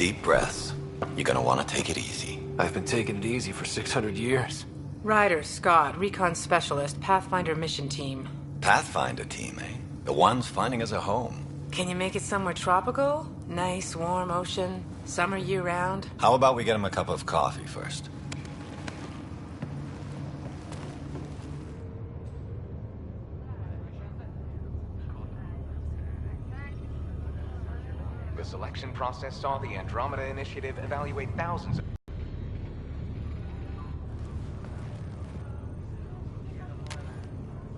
Deep breaths. You're gonna want to take it easy. I've been taking it easy for 600 years. Ryder, Scott, Recon Specialist, Pathfinder Mission Team. Pathfinder team, eh? The ones finding us a home. Can you make it somewhere tropical? Nice, warm ocean, summer year-round? How about we get him a cup of coffee first? The selection process saw the Andromeda Initiative evaluate thousands of...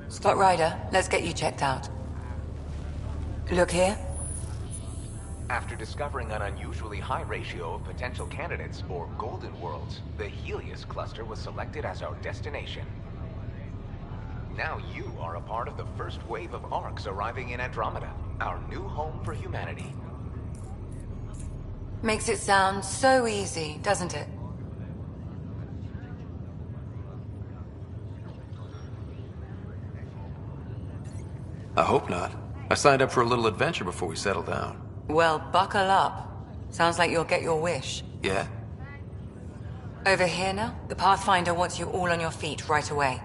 Scott Ryder, let's get you checked out. Look here. After discovering an unusually high ratio of potential candidates, or Golden Worlds, the Helios cluster was selected as our destination. Now you are a part of the first wave of ARCs arriving in Andromeda, our new home for humanity. Makes it sound so easy, doesn't it? I hope not. I signed up for a little adventure before we settle down. Well, buckle up. Sounds like you'll get your wish. Yeah? Over here now, the Pathfinder wants you all on your feet right away.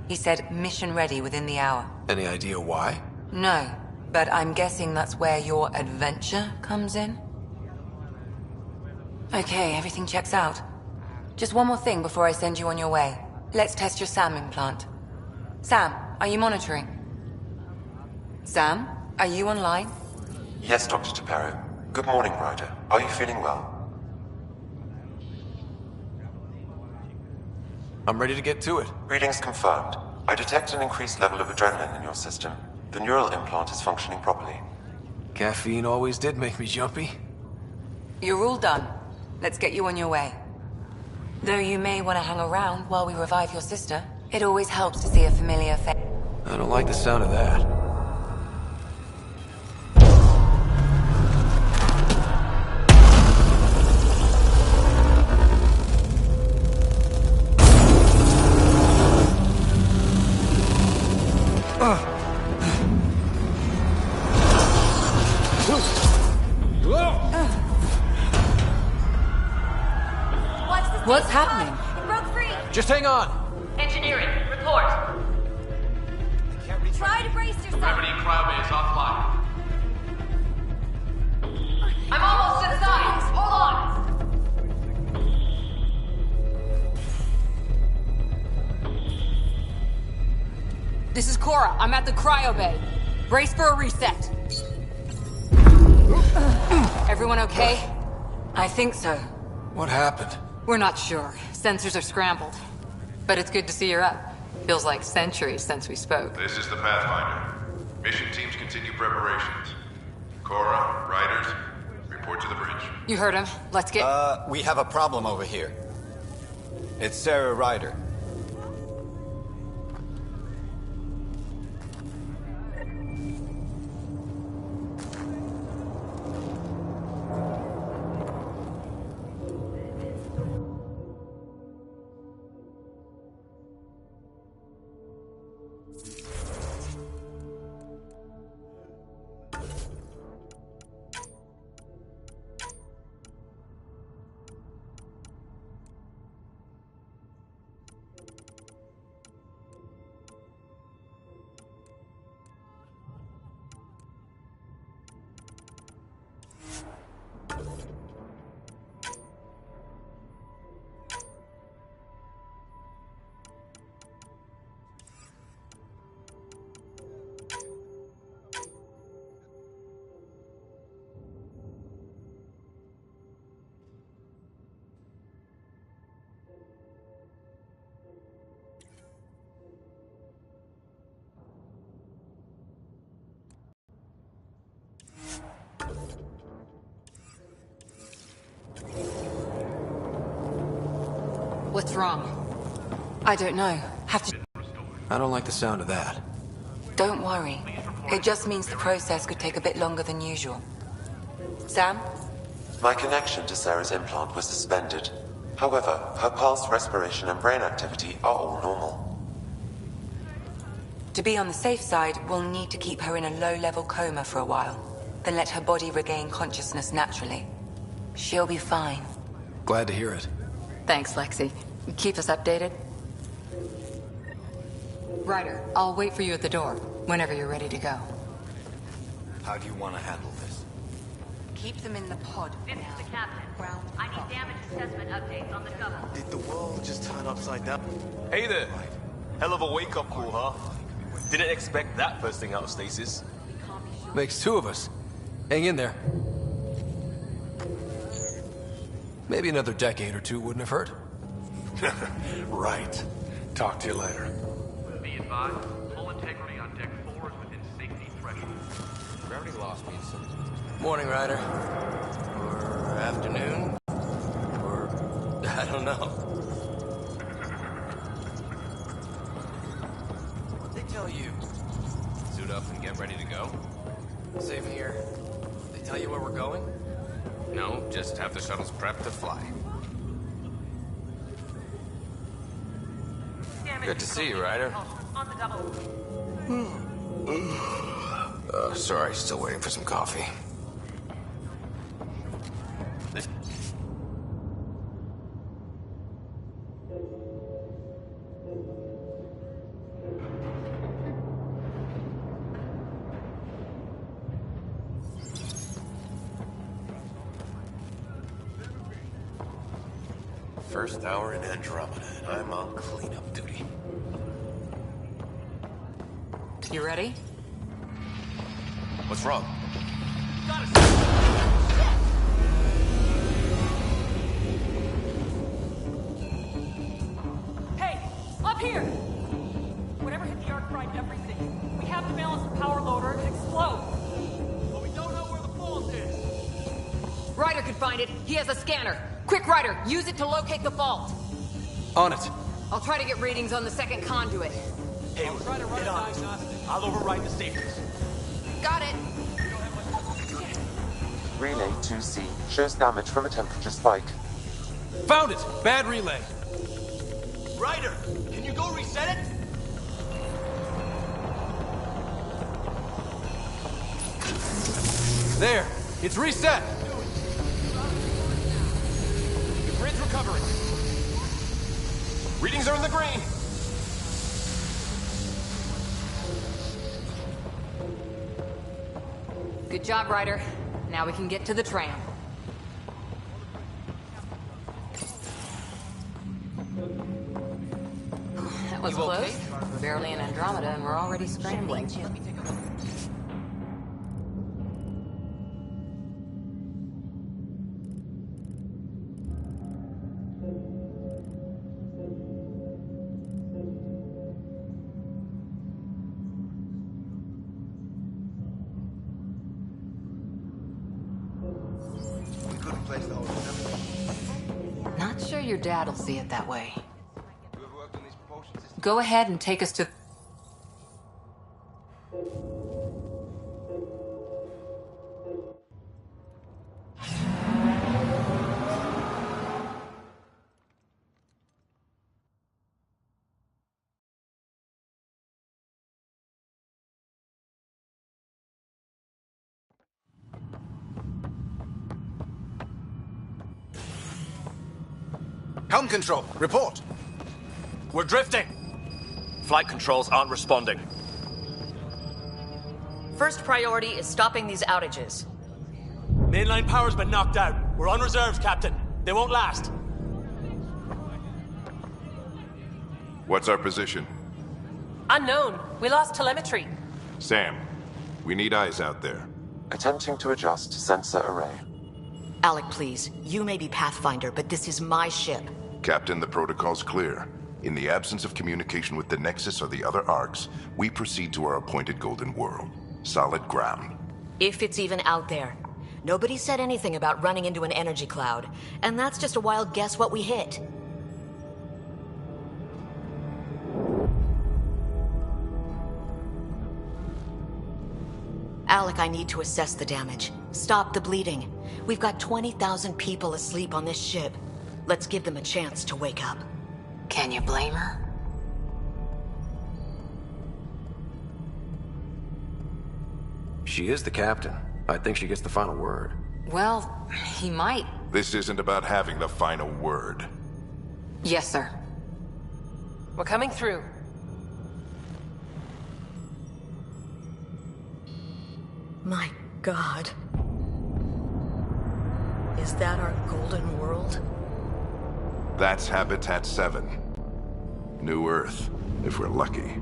He said mission ready within the hour. Any idea why? No, but I'm guessing that's where your adventure comes in? Okay, everything checks out. Just one more thing before I send you on your way. Let's test your SAM implant. Sam, are you monitoring? Sam, are you online? Yes, Dr. Tapero. Good morning, Ryder. Are you feeling well? I'm ready to get to it. Readings confirmed. I detect an increased level of adrenaline in your system. The neural implant is functioning properly. Caffeine always did make me jumpy. You're all done. Let's get you on your way. Though you may want to hang around while we revive your sister, it always helps to see a familiar face. I don't like the sound of that. What's happening? It broke free! Just hang on! Engineering, report. Try to brace yourself. Gravity cryobay is offline. I'm almost to the side. Hold on. This is Cora. I'm at the cryo bay. Brace for a reset. Everyone okay? I think so. What happened? We're not sure. Sensors are scrambled. But it's good to see you're up. Feels like centuries since we spoke. This is the Pathfinder. Mission teams continue preparations. Cora, Riders, report to the bridge. You heard him. Let's get... We have a problem over here. It's Sarah Ryder. What's wrong? I don't know. Have to... I don't like the sound of that. Don't worry. It just means the process could take a bit longer than usual. Sam? My connection to Sarah's implant was suspended. However, her pulse, respiration, and brain activity are all normal. To be on the safe side, we'll need to keep her in a low-level coma for a while, then let her body regain consciousness naturally. She'll be fine. Glad to hear it. Thanks, Lexi. Keep us updated. Ryder, I'll wait for you at the door, whenever you're ready to go. How do you want to handle this? Keep them in the pod. This is the captain. I need damage assessment updates on the double. Did the world just turn upside down? Hey there. Hell of a wake-up call, huh? Didn't expect that first thing out of stasis. Makes two of us. Hang in there. Maybe another decade or two wouldn't have hurt. Right. Talk to you later. Be advised, full integrity on deck 4 is within safety threshold. Gravity loss means something. Morning, Ryder. Or afternoon. Or... I don't know. What'd they tell you? Suit up and get ready to go? Same here. They tell you where we're going? No, just have the shuttles prepped to fly. Good to see you, Ryder. On the double. Sorry, still waiting for some coffee. First hour in Andromeda, and I'm on cleanup duty. You ready? What's wrong? Hey, up here! Whatever hit the arc fried everything. We have to balance the power loader and explode. But we don't know where the fault is. Ryder could find it. He has a scanner. Quick, Ryder, use it to locate the fault. On it. I'll try to get readings on the second conduit. Hey, we're trying to run a diagnostic. I'll override the safeties. Got it. Relay 2C shows damage from a temperature spike. Found it! Bad relay. Ryder, can you go reset it? There! It's reset! The grid's recovering. Readings are in the green. Good job, Ryder. Now we can get to the tram. That was close. okay? We're barely in Andromeda and we're already scrambling. We couldn't place the whole Not sure your dad'll see it that way. Whoever worked on these propulsion systems. Go ahead and take us to... Helm control, report. We're drifting. Flight controls aren't responding. First priority is stopping these outages. Mainline power's been knocked out. We're on reserves, Captain. They won't last. What's our position? Unknown. We lost telemetry. Sam, we need eyes out there. Attempting to adjust sensor array. Alec, please. You may be Pathfinder, but this is my ship. Captain, the protocol's clear. In the absence of communication with the Nexus or the other arcs, we proceed to our appointed Golden World. Solid ground. If it's even out there. Nobody said anything about running into an energy cloud, and that's just a wild guess what we hit. Alec, I need to assess the damage. Stop the bleeding. We've got 20,000 people asleep on this ship. Let's give them a chance to wake up. Can you blame her? She is the captain. I think she gets the final word. Well, he might. this isn't about having the final word. Yes, sir. We're coming through. My God. Is that our golden world? That's Habitat 7. New Earth, if we're lucky.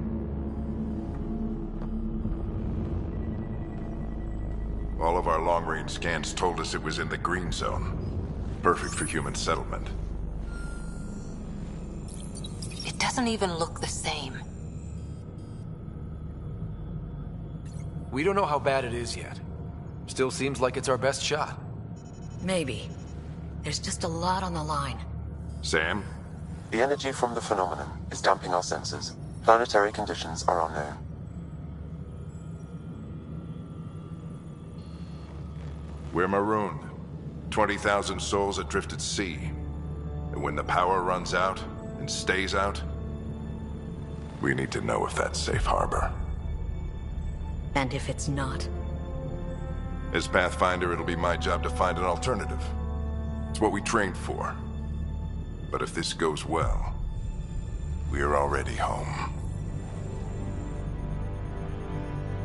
All of our long-range scans told us it was in the green zone. Perfect for human settlement. It doesn't even look the same. We don't know how bad it is yet. Still seems like it's our best shot. Maybe. There's just a lot on the line. Sam? The energy from the phenomenon is damping our senses. Planetary conditions are unknown. We're marooned. 20,000 souls adrift at sea. And when the power runs out, and stays out, we need to know if that's safe harbor. And if it's not? As Pathfinder, it'll be my job to find an alternative. It's what we trained for. But if this goes well, we're already home.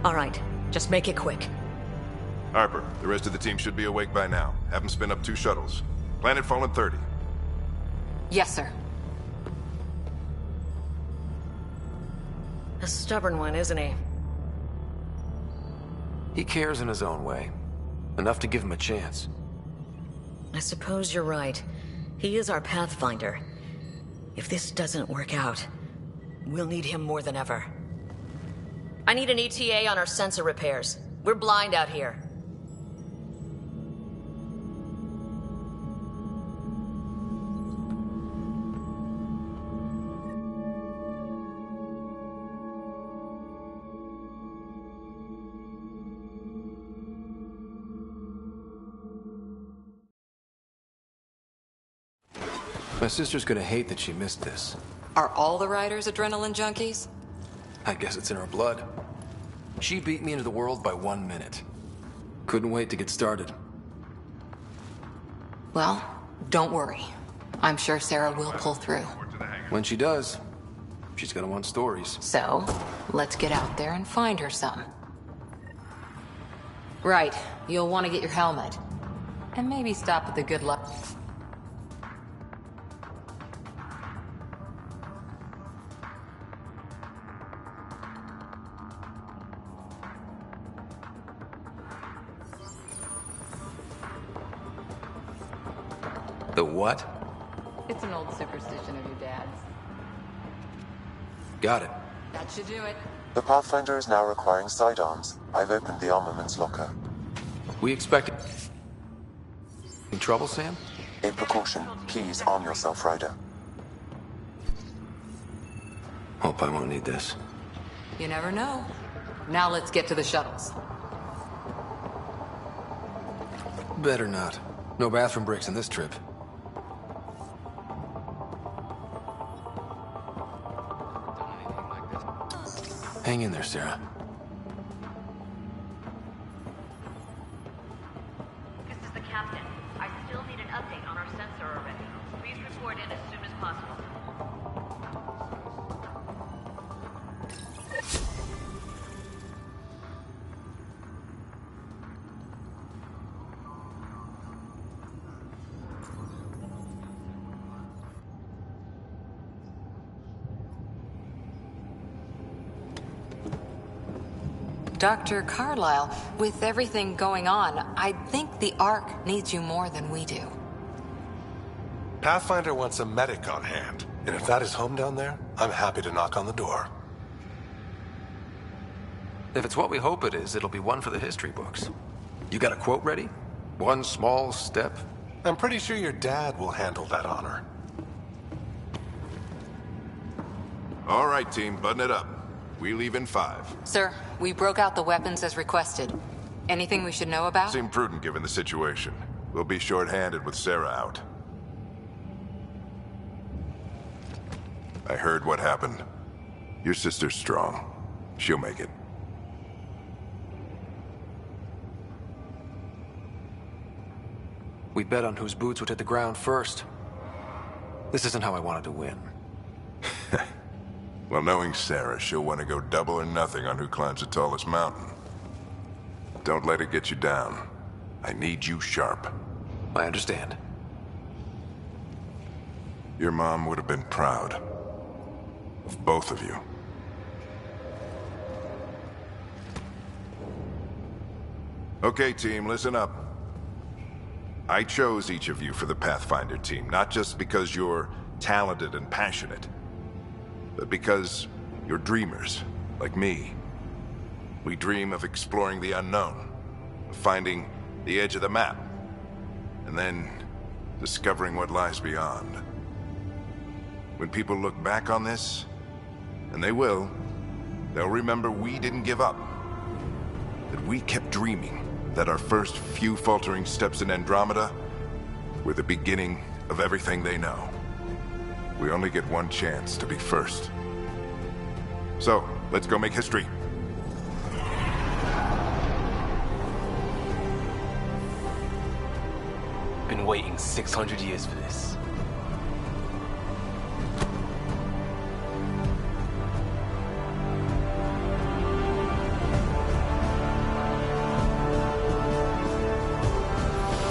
All right, just make it quick. Harper, the rest of the team should be awake by now. Have them spin up 2 shuttles. Planet Fallen 30. Yes, sir. A stubborn one, isn't he? He cares in his own way. Enough to give him a chance. I suppose you're right. He is our Pathfinder. If this doesn't work out, we'll need him more than ever. I need an ETA on our sensor repairs. We're blind out here. My sister's gonna hate that she missed this. Are all the riders adrenaline junkies? I guess it's in her blood. She beat me into the world by 1 minute. Couldn't wait to get started. Well, don't worry. I'm sure Sarah will pull through. When she does, she's gonna want stories. So, let's get out there and find her some. Right, you'll want to get your helmet. And maybe stop at the Good Luck. The what? It's an old superstition of your dad's. Got it. That should do it. The Pathfinder is now requiring sidearms. I've opened the armaments locker. We expect... In trouble, Sam? A precaution. Please arm yourself, Ryder. Hope I won't need this. You never know. Now let's get to the shuttles. Better not. No bathroom breaks in this trip. Hang in there, Sarah. This is the captain. I still need an update on our sensor array. Please report in as soon as possible. Dr. Carlyle, with everything going on, I think the Ark needs you more than we do. Pathfinder wants a medic on hand, and if that is home down there, I'm happy to knock on the door. If it's what we hope it is, it'll be one for the history books. You got a quote ready? One small step? I'm pretty sure your dad will handle that honor. All right, team, button it up. We leave in 5. Sir, we broke out the weapons as requested. Anything we should know about? Seemed prudent given the situation. We'll be short-handed with Sarah out. I heard what happened. Your sister's strong. She'll make it. We bet on whose boots would hit the ground first. This isn't how I wanted to win. Well, knowing Sarah, she'll want to go double or nothing on who climbs the tallest mountain. Don't let it get you down. I need you sharp. I understand. Your mom would have been proud of both of you. Okay, team, listen up. I chose each of you for the Pathfinder team, not just because you're talented and passionate, but because you're dreamers, like me. We dream of exploring the unknown, of finding the edge of the map, and then discovering what lies beyond. When people look back on this, and they will, they'll remember we didn't give up, that we kept dreaming, that our first few faltering steps in Andromeda were the beginning of everything they know. We only get one chance to be first. So, let's go make history. Been waiting 600 years for this.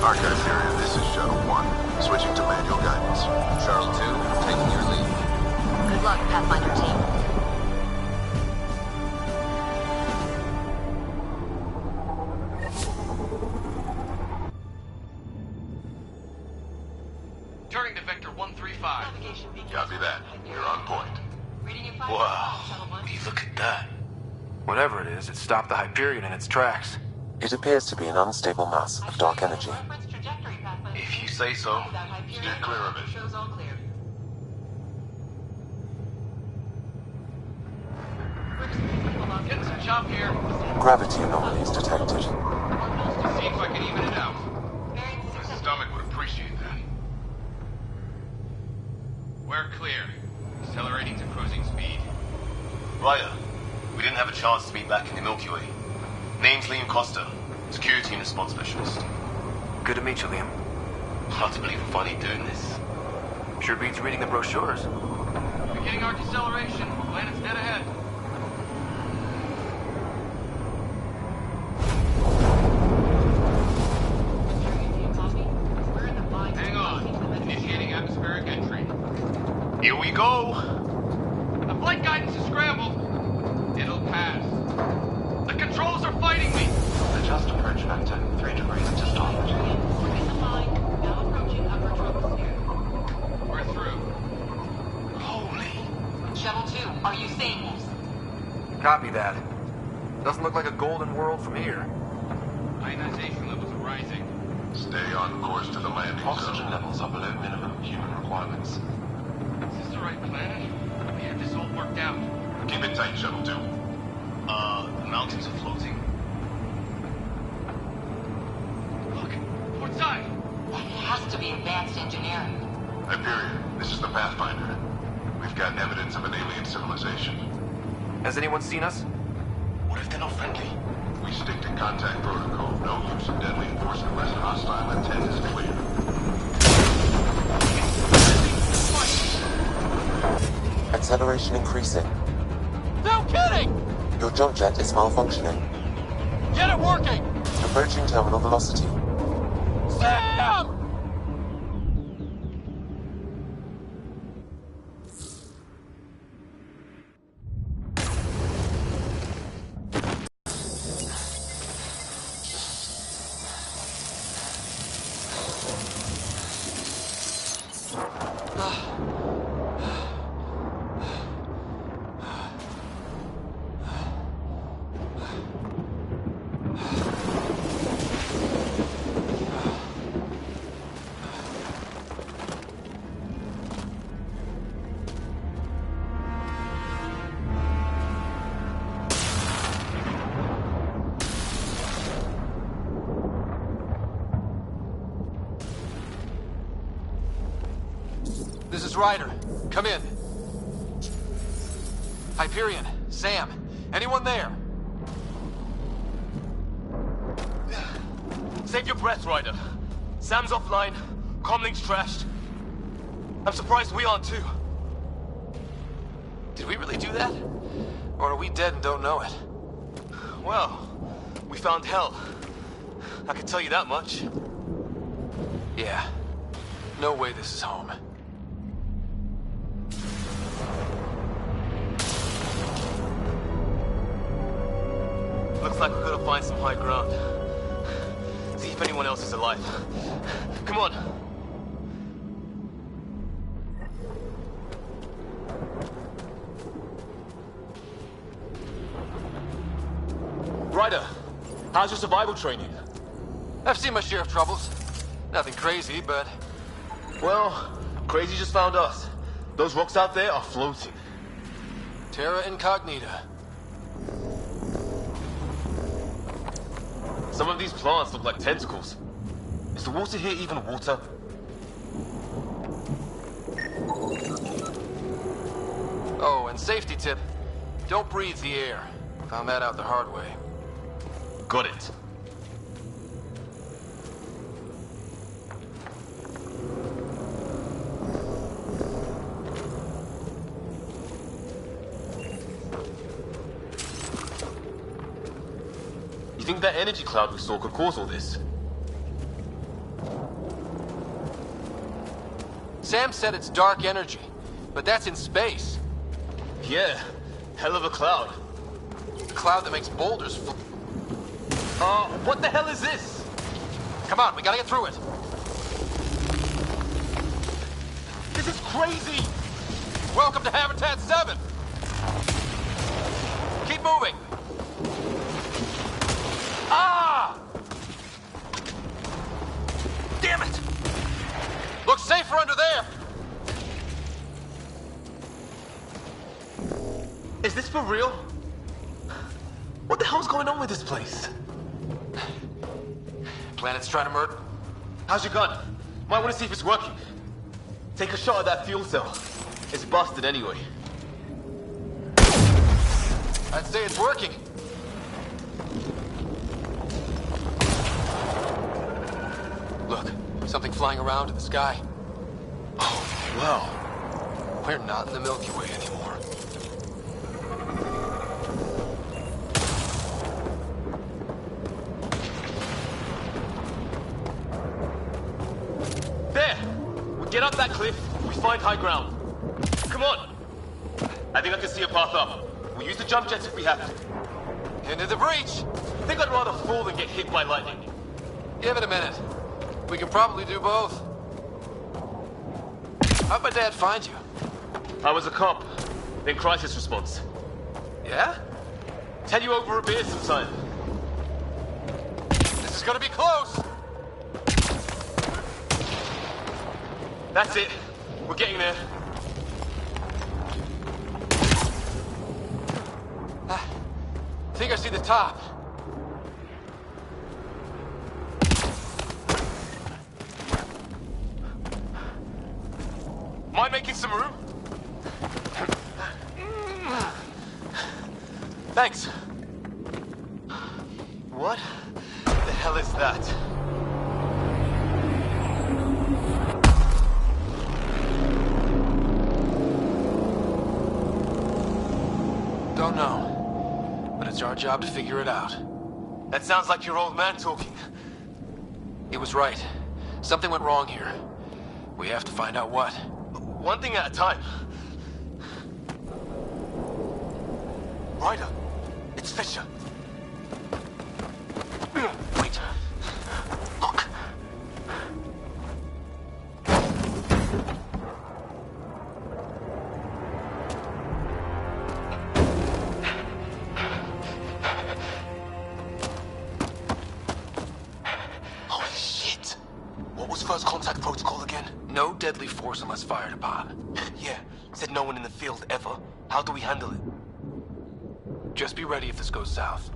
Archive area, this is Shuttle 1. Switching to manual guidance. Shuttle 2, taking your lead. Good luck, Pathfinder team. Turning to Vector 135. Copy that. You're on point. Wow, would you look at that? Whatever it is, it stopped the Hyperion in its tracks. It appears to be an unstable mass of dark energy. If you say so. Steer clear of it. Getting some chop here. Gravity anomalies detected. See if I can even it out. The stomach would appreciate that. We're clear. Accelerating to cruising speed. Ryder, we didn't have a chance to meet back in the Milky Way. Name's Liam Costa, security and response specialist. Good to meet you, Liam. Hard to believe we're finally doing this. Sure beats reading the brochures. Beginning our deceleration. Planet's dead ahead. Hang on. Initiating atmospheric entry. Here we go! The flight guidance is scrambled. It'll pass. The controls are fighting me! Adjust approach vector 3 degrees to starboard. We're through. Holy. Shuttle 2, are you seeing this? Copy that. Doesn't look like a golden world from here. Ionization levels are rising. Stay on course to the landing Oxygen zone. levels are below minimum human requirements. Is this the right planet? We had this all worked out. Keep it tight, Shuttle 2. The mountains are floating. Look, port side. That has to be advanced engineering. Hyperion, this is the Pathfinder. We've got evidence of an alien civilization. Has anyone seen us? What if they're not friendly? We stick to contact protocol. No use of deadly force unless hostile intent is clear. Acceleration increasing. No kidding! Your jump jet is malfunctioning. Get it working! Approaching terminal velocity. Sam! This is Ryder. Come in. Hyperion, Sam, anyone there? Save your breath, Ryder. Sam's offline. Comlink's trashed. I'm surprised we aren't too. Did we really do that? Or are we dead and don't know it? Well, we found hell. I can tell you that much. Yeah. No way this is home. Looks like we're gonna find some high ground. See if anyone else is alive. Come on. Ryder, how's your survival training? I've seen my share of troubles. Nothing crazy, but... Well, crazy just found us. Those rocks out there are floating. Terra Incognita. Some of these plants look like tentacles. Is the water here even water? Oh, and safety tip. Don't breathe the air. Found that out the hard way. Got it. You think that energy cloud we saw could cause all this? Sam said it's dark energy, but that's in space. Yeah, hell of a cloud. A cloud that makes boulders what the hell is this? Come on, we gotta get through it. This is crazy! Welcome to Habitat 7! Keep moving! Ah! Damn it! Looks safer under there! Is this for real? What the hell's going on with this place? Planet's trying to murder... How's your gun? Might want to see if it's working. Take a shot at that fuel cell. It's busted anyway. I'd say it's working. Look, something flying around in the sky. Oh, well. We're not in the Milky Way anymore. There! We get up that cliff, we find high ground. Come on! I think I can see a path up. We'll use the jump jets if we have to. Into the breach! I think I'd rather fall than get hit by lightning. Give it a minute. We can probably do both. How'd my dad find you? I was a cop, then crisis response. Yeah? Tell you over a beer sometime. This is gonna be close! That's it. We're getting there. I think I see the top. Mind making some room? Thanks. What the hell is that? Don't know, but it's our job to figure it out. That sounds like your old man talking. He was right. Something went wrong here. We have to find out what. One thing at a time. Ryder, it's Fisher. Wait. Look. Holy shit. What was first contact protocol again? No deadly force unless fired upon. Yeah, said no one in the field ever. How do we handle it? Just be ready if this goes south.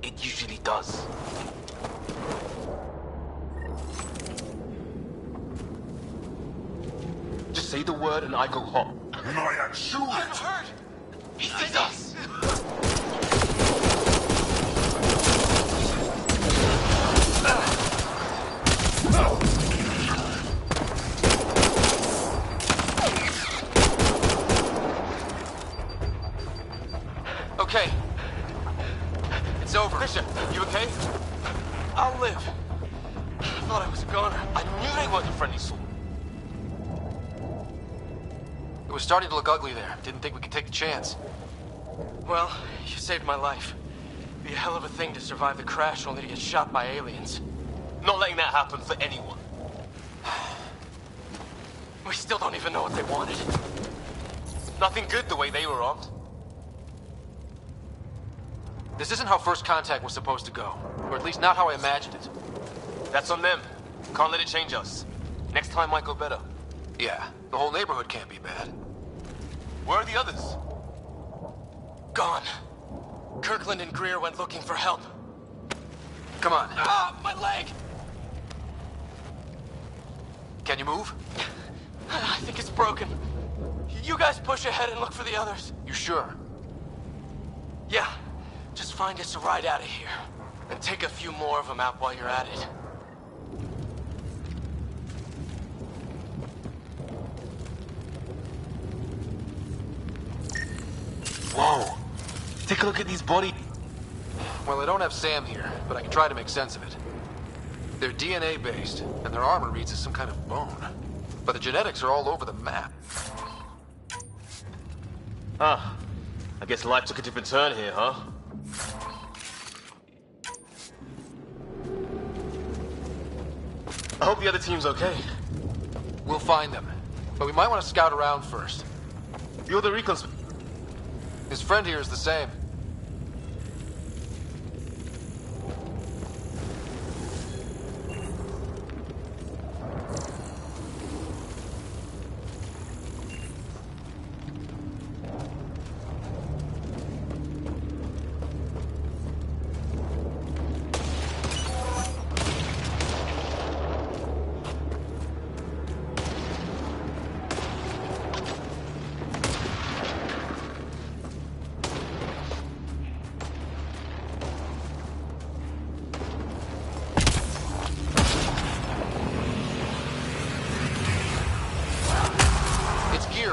It usually does. Just say the word and I go hot. Shoot! I'm hurt! He sees us! It's over. Fisher, you okay? I'll live. I thought I was a goner. I knew they weren't your friendly soul. It was starting to look ugly there. Didn't think we could take the chance. Well, you saved my life. Be a hell of a thing to survive the crash only to get shot by aliens. Not letting that happen for anyone. We still don't even know what they wanted. Nothing good the way they were armed. This isn't how First Contact was supposed to go. Or at least not how I imagined it. That's on them. Can't let it change us. Next time might go better. Yeah, the whole neighborhood can't be bad. Where are the others? Gone. Kirkland and Greer went looking for help. Come on. Ah, my leg! Can you move? I think it's broken. You guys push ahead and look for the others. You sure? Yeah. Just find us a ride out of here. And take a few more of them out while you're at it. Whoa. Take a look at these bodies. Well, I don't have Sam here, but I can try to make sense of it. They're DNA based, and their armor reads as some kind of bone. But the genetics are all over the map. Ah, I guess life took a different turn here, huh? I hope the other team's okay. We'll find them, but we might want to scout around first. You're the recon... His friend here is the same.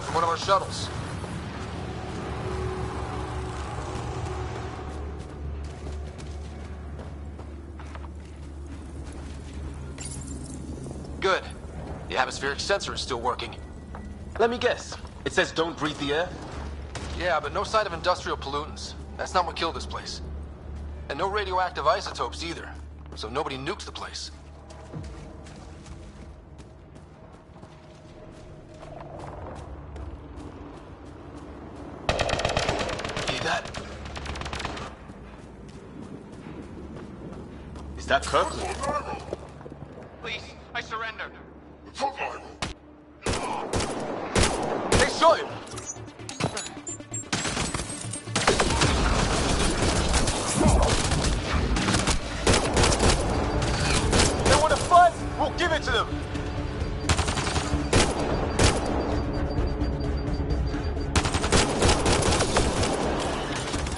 From one of our shuttles. Good. The atmospheric sensor is still working. Let me guess. It says don't breathe the air? Yeah, but no sign of industrial pollutants. That's not what killed this place. And no radioactive isotopes either. So nobody nukes the place. Is that Kirkland? Please, I surrender. They shot him! They want to fight? We'll give it to them!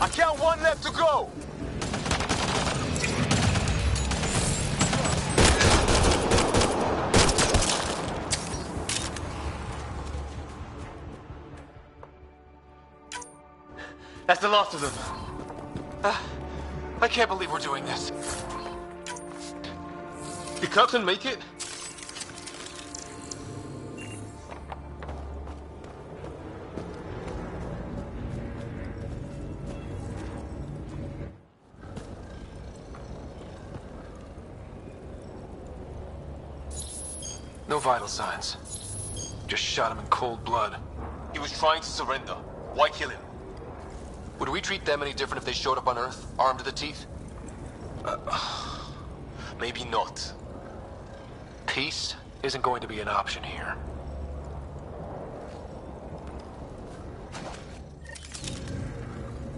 I count one left to go! That's the last of them. I can't believe we're doing this. Did Kirkland make it? No vital signs. Just shot him in cold blood. He was trying to surrender. Why kill him? Would we treat them any different if they showed up on Earth, armed to the teeth? Maybe not. Peace isn't going to be an option here.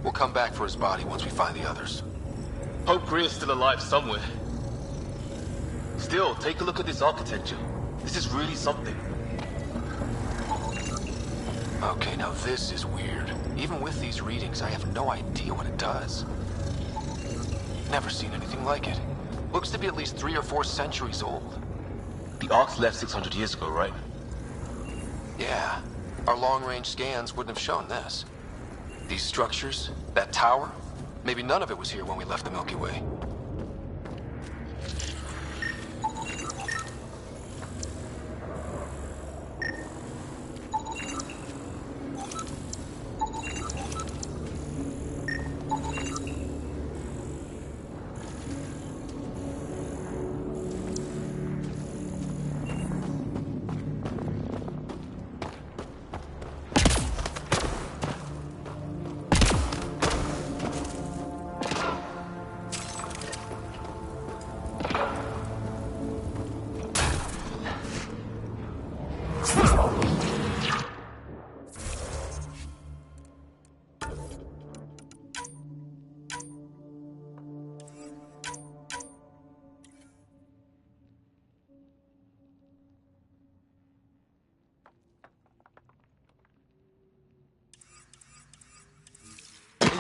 We'll come back for his body once we find the others. Hope Greer's still alive somewhere. Still, take a look at this architecture. This is really something. Okay, now this is weird. Even with these readings, I have no idea what it does. Never seen anything like it. Looks to be at least 3 or 4 centuries old. The Ark's left 600 years ago, right? Yeah. Our long-range scans wouldn't have shown this. These structures, that tower, Maybe none of it was here when we left the Milky Way.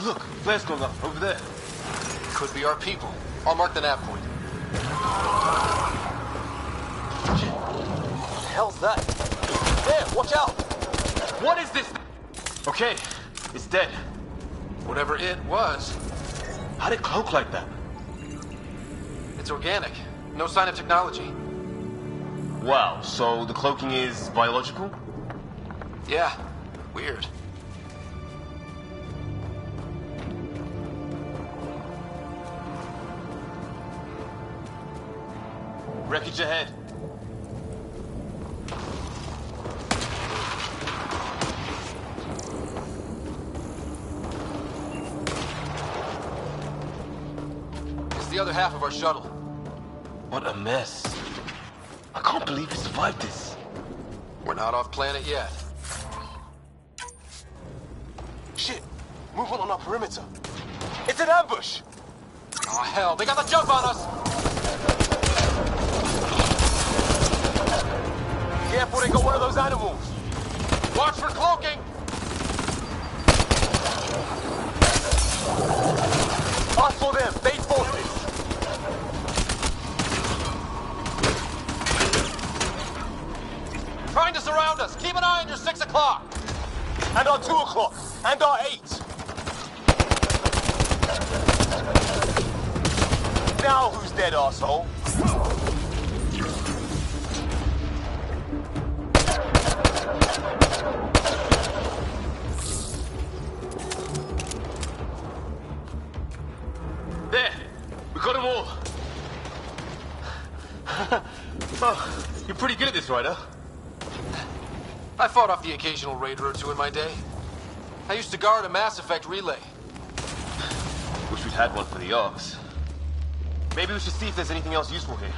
Look, flare's going up, over there. Could be our people. I'll mark the nav point. Shit. What the hell's that? There, watch out! What is this? Okay, it's dead. Whatever it was. How'd it cloak like that? It's organic. No sign of technology. Wow, so the cloaking is biological? Yeah, weird. Wreckage ahead. It's the other half of our shuttle. What a mess. I can't believe we survived this. We're not off planet yet. Shit! Movement on our perimeter. It's an ambush! Oh hell, they got the jump on us! Careful, they got one of those animals. Watch for cloaking! I saw them, base forces. Trying to surround us. Keep an eye on your 6 o'clock. And our 2 o'clock. And our 8. Now who's dead, arsehole? There! We got them all! Oh, you're pretty good at this, right, huh? I fought off the occasional raider or two in my day. I used to guard a Mass Effect relay. Wish we'd had one for the Arks. Maybe we should see if there's anything else useful here.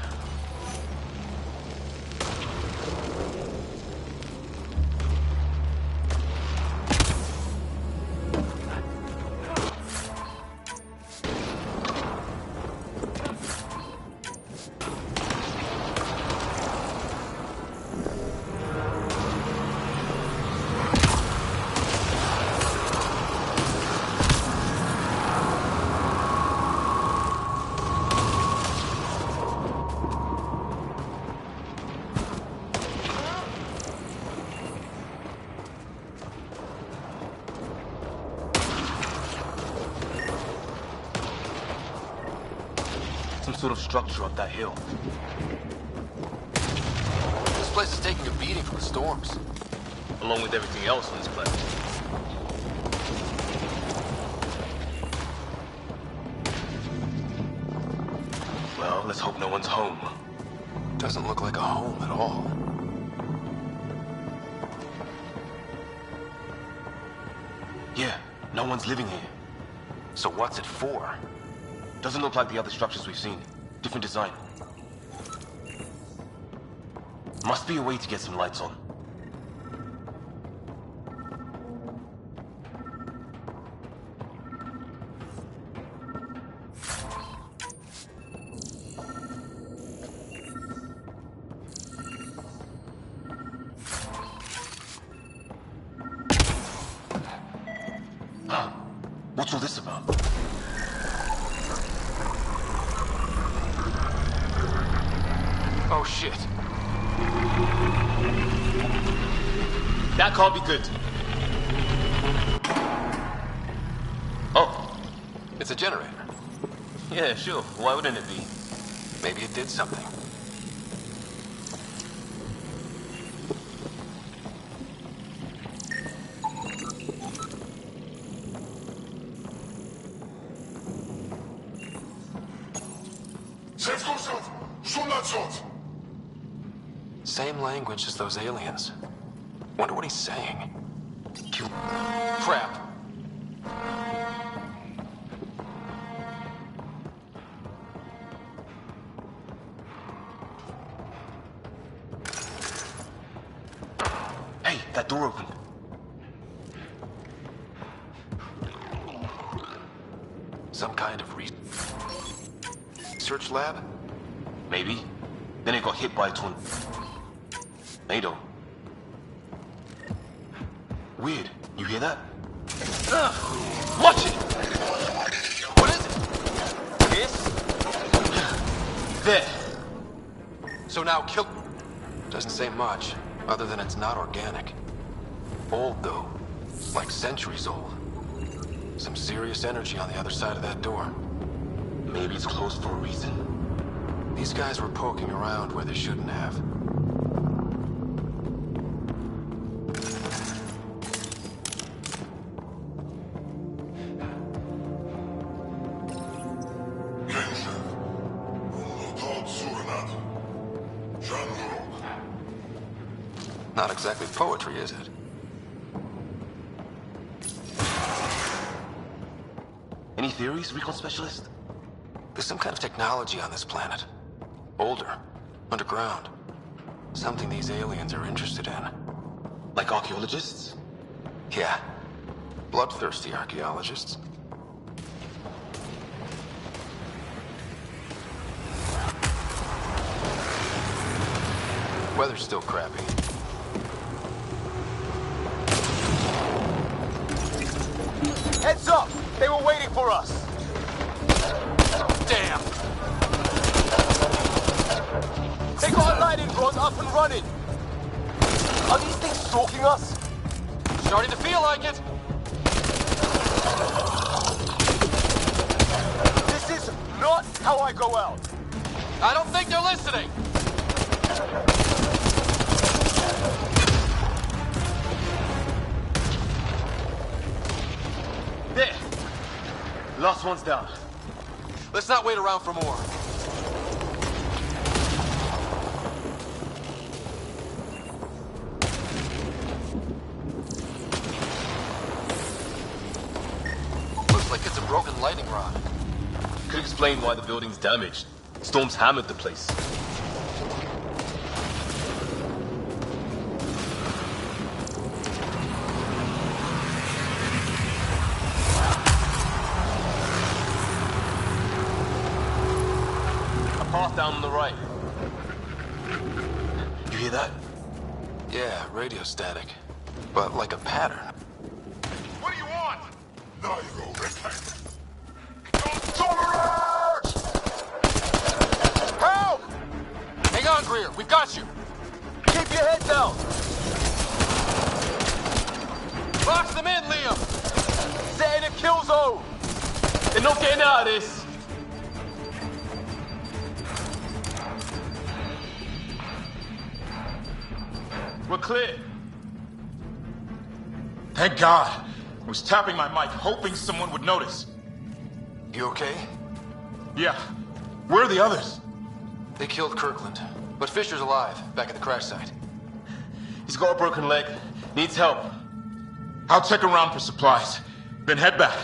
Some sort of structure up that hill. This place is taking a beating from the storms. Along with everything else on this planet. Well, let's hope no one's home. Doesn't look like a home at all. Yeah, no one's living here. So what's it for? Doesn't look like the other structures we've seen. Different design. Must be a way to get some lights on. What's all this about? Oh shit. That can't be good. Oh, It's a generator. Yeah, sure. Why wouldn't it be? Maybe it did something. Same language as those aliens. Wonder what he's saying. Crap. Hey, that door opened. Some kind of research lab? Maybe. Then it got hit by a tornado. Weird. You hear that? Watch it! What is it? This? There. So now kill... Doesn't say much, other than it's not organic. Old, though. Like centuries old. Some serious energy on the other side of that door. Maybe it's closed for a reason. These guys were poking around where they shouldn't have. Not exactly poetry, is it? Any theories, recon specialist? There's some kind of technology on this planet. Older. Underground. Something these aliens are interested in. Like archaeologists? Yeah. Bloodthirsty archaeologists. Weather's still crappy. Heads up! They were waiting for us! Damn! They got a lighting rod up and running! Are these things stalking us? Starting to feel like it! This is not how I go out! I don't think they're listening! There! Last one's down. Let's not wait around for more. Looks like it's a broken lightning rod. Could explain why the building's damaged. Storms hammered the place. Path down on the right. You hear that? Yeah, radio static. But like a pattern. What do you want? Now you go, Redhead. Help! Hang on, Greer. We've got you. Keep your head down. Box them in, Liam. Set in a kill zone. They're not getting out of this. We're clear. Thank God. I was tapping my mic, hoping someone would notice. You okay? Yeah. Where are the others? They killed Kirkland. But Fisher's alive, back at the crash site. He's got a broken leg. Needs help. I'll check around for supplies, then head back.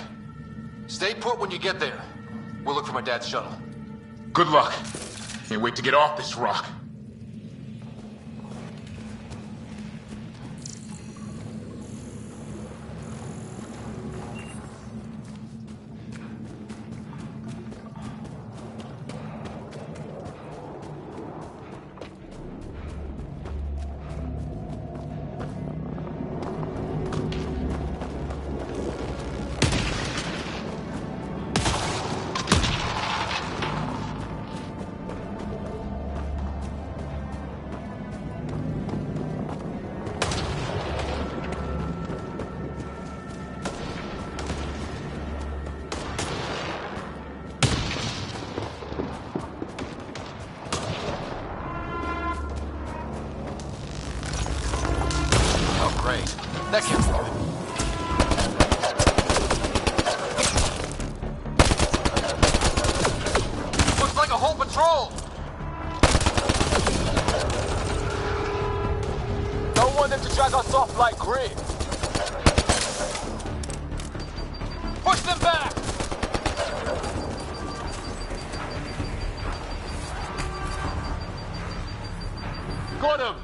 Stay put when you get there. We'll look for my dad's shuttle. Good luck. Can't wait to get off this rock. That can't be good. Looks like a whole patrol! Don't want them to drag us off like Grid. Push them back! Got him!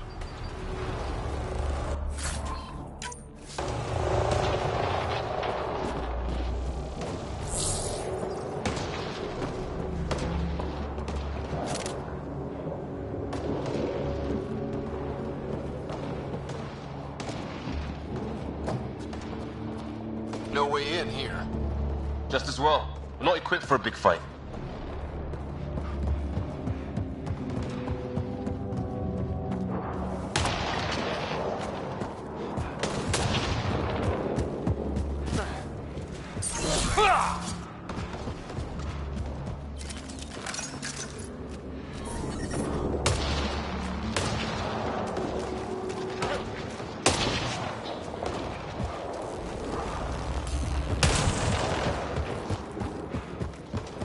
No way in here. Just as well. We're not equipped for a big fight.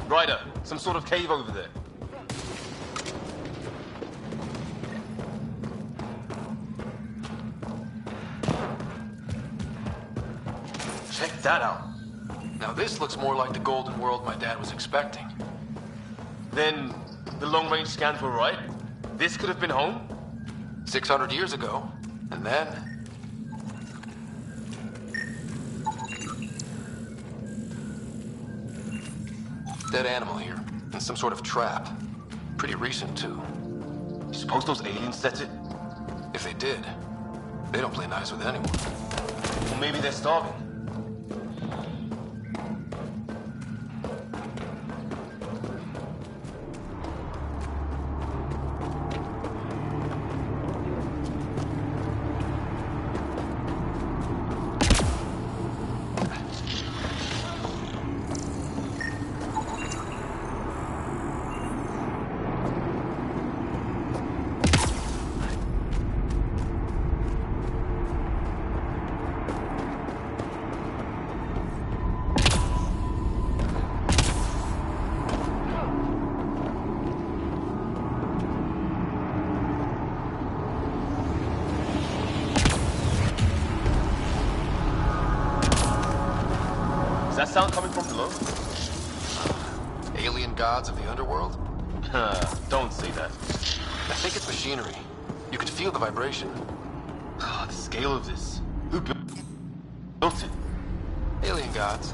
Ryder, some sort of cave over there. Check that out. Now this looks more like the golden world my dad was expecting. Then the long-range scans were right? This could have been home? 600 years ago. And then... dead animal here. And some sort of trap. Pretty recent, too. You suppose those aliens set it? If they did, they don't play nice with anyone. Or maybe they're starving. Is that sound coming from below? Alien gods of the underworld? Don't say that. I think it's machinery. You can feel the vibration. The scale of this. Who built it? Alien gods.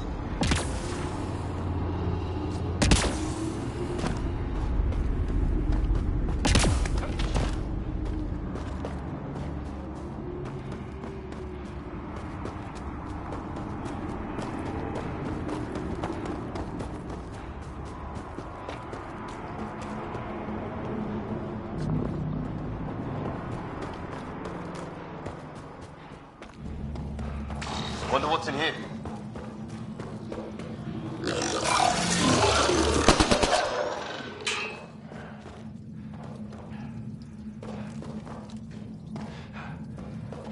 Wonder what's in here.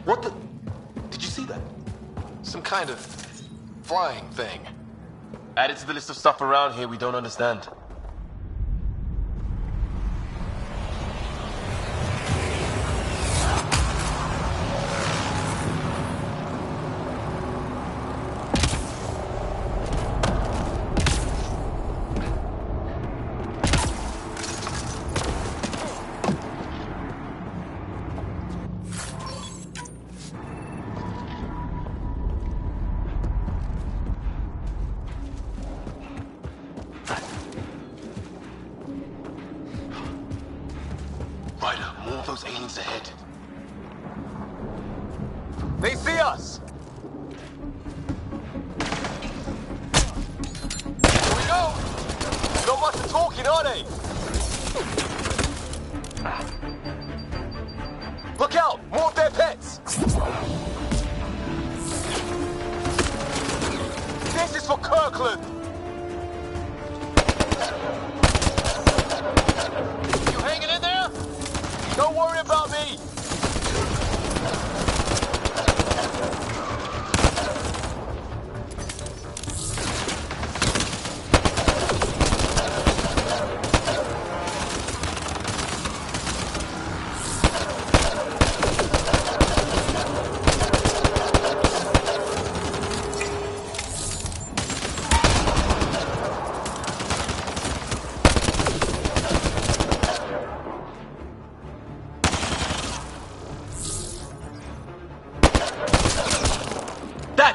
What the... Did you see that? Some kind of flying thing. Added to the list of stuff around here we don't understand. Ryder, more of those aliens ahead. They see us! Here we go! Not much of talking, are they? Look out! More of their pets! This is for Kirkland! You hanging in there? Don't worry about me!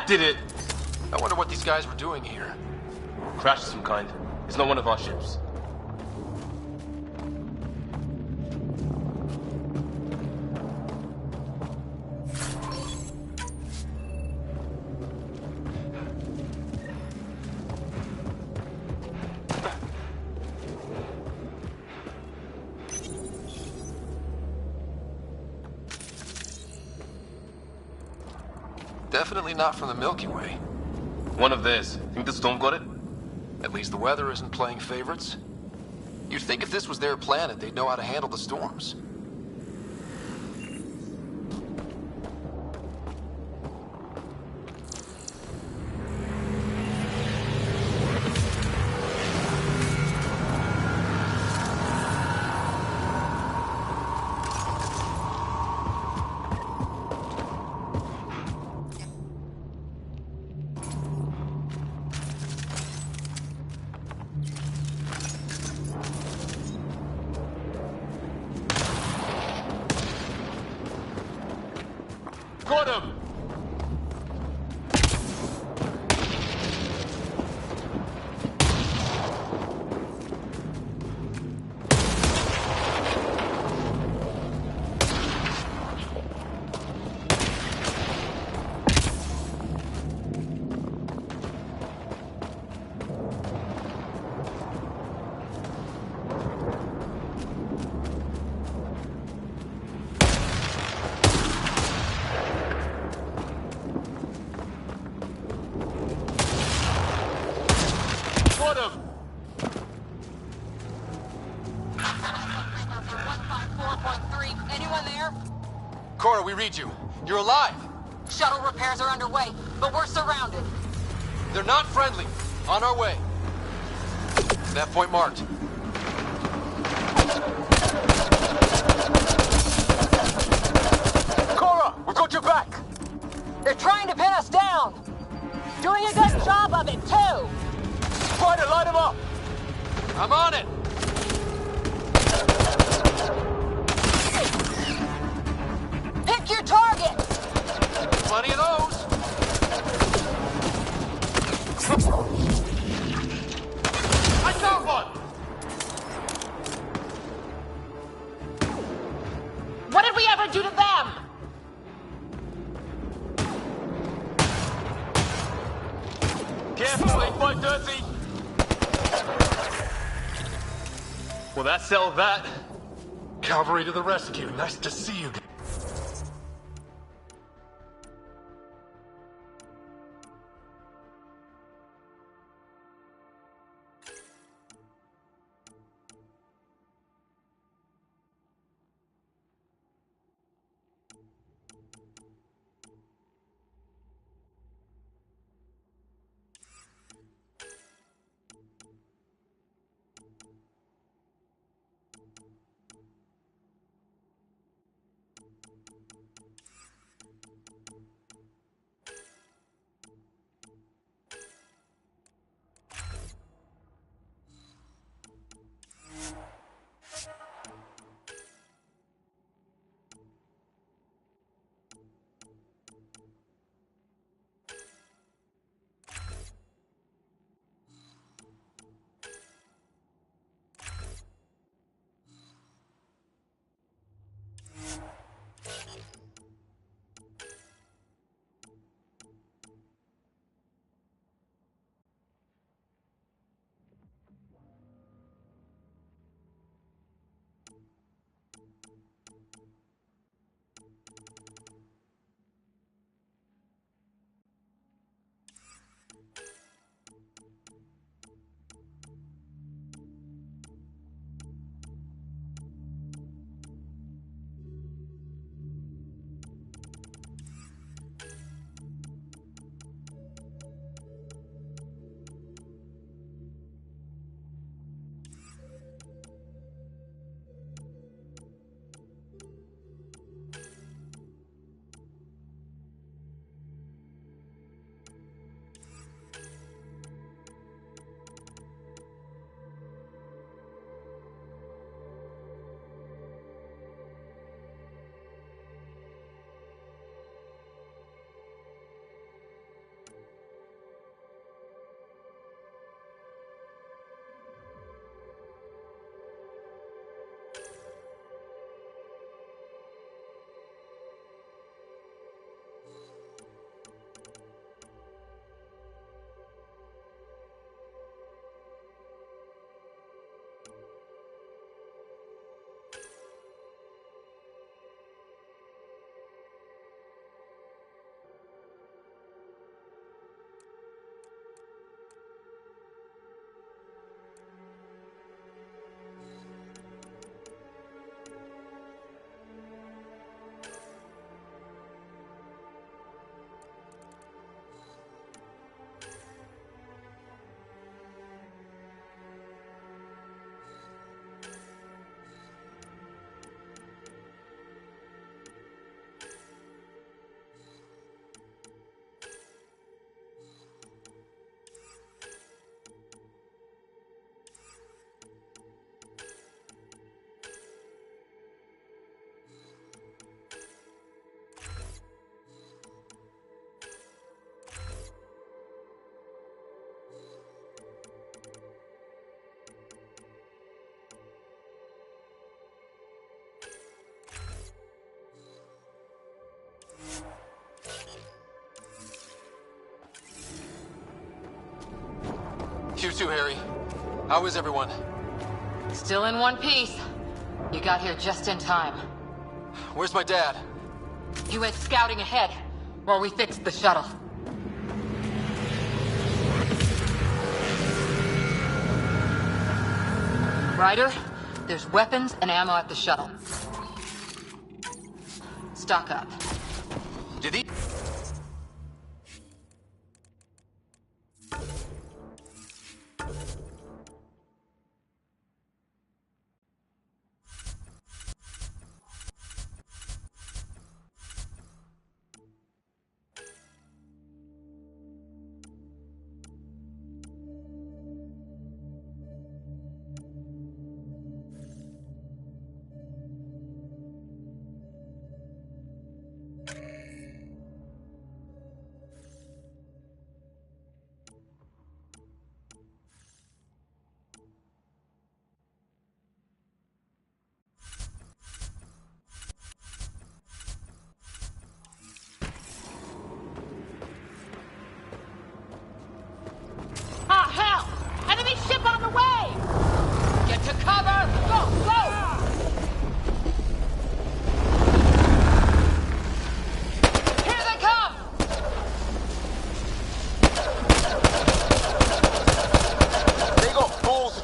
did it! I wonder what these guys were doing here. Crash of some kind. It's not one of our ships. Definitely not from the Milky Way. One of theirs. Think the storm got it? At least the weather isn't playing favorites. You'd think if this was their planet, they'd know how to handle the storms. Got him! Got him! Anyone there? Cora, we read you. You're alive. Shuttle repairs are underway, but we're surrounded. They're not friendly. On our way. That point marked. Cora, we've got your back! They're trying to pin us down! Doing a good job of it, too! Try to light him up! I'm on it! Pick your target! Plenty of those! I found one! What did we ever do to them? Careful, ain't quite dirty! Well, that settled that. Cavalry to the rescue. Nice to see you. you too, Harry. How is everyone? Still in one piece. You got here just in time. Where's my dad? He went scouting ahead while we fixed the shuttle. Ryder, there's weapons and ammo at the shuttle. Stock up. Did he?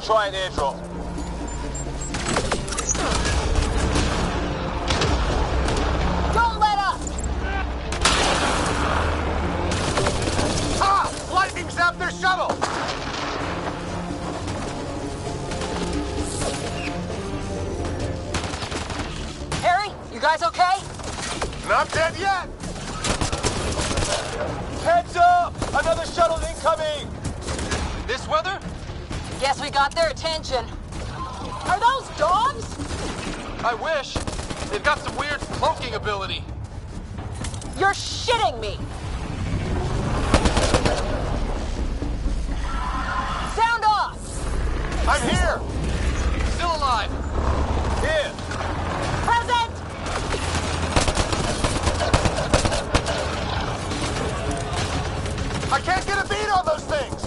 Try an airdrop. Don't let up! Ah! Lightning zapped their shuttle! Harry, you guys okay? Not dead yet! Heads up! Another shuttle incoming! This weather? Guess we got their attention. Are those dogs? I wish. They've got some weird cloaking ability. You're shitting me! Sound off! I'm here! Still alive! Here! Present! I can't get a beat on those things!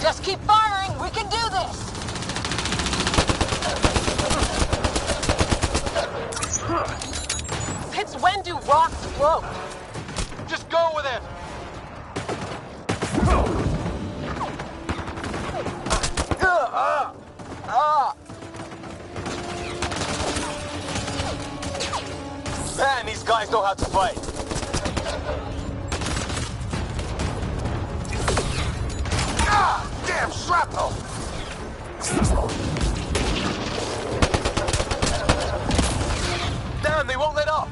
Just keep firing! We can do this! Since when do rocks float? Just go with it! Man, these guys know how to fight. Damn shrapnel! Damn, they won't let up!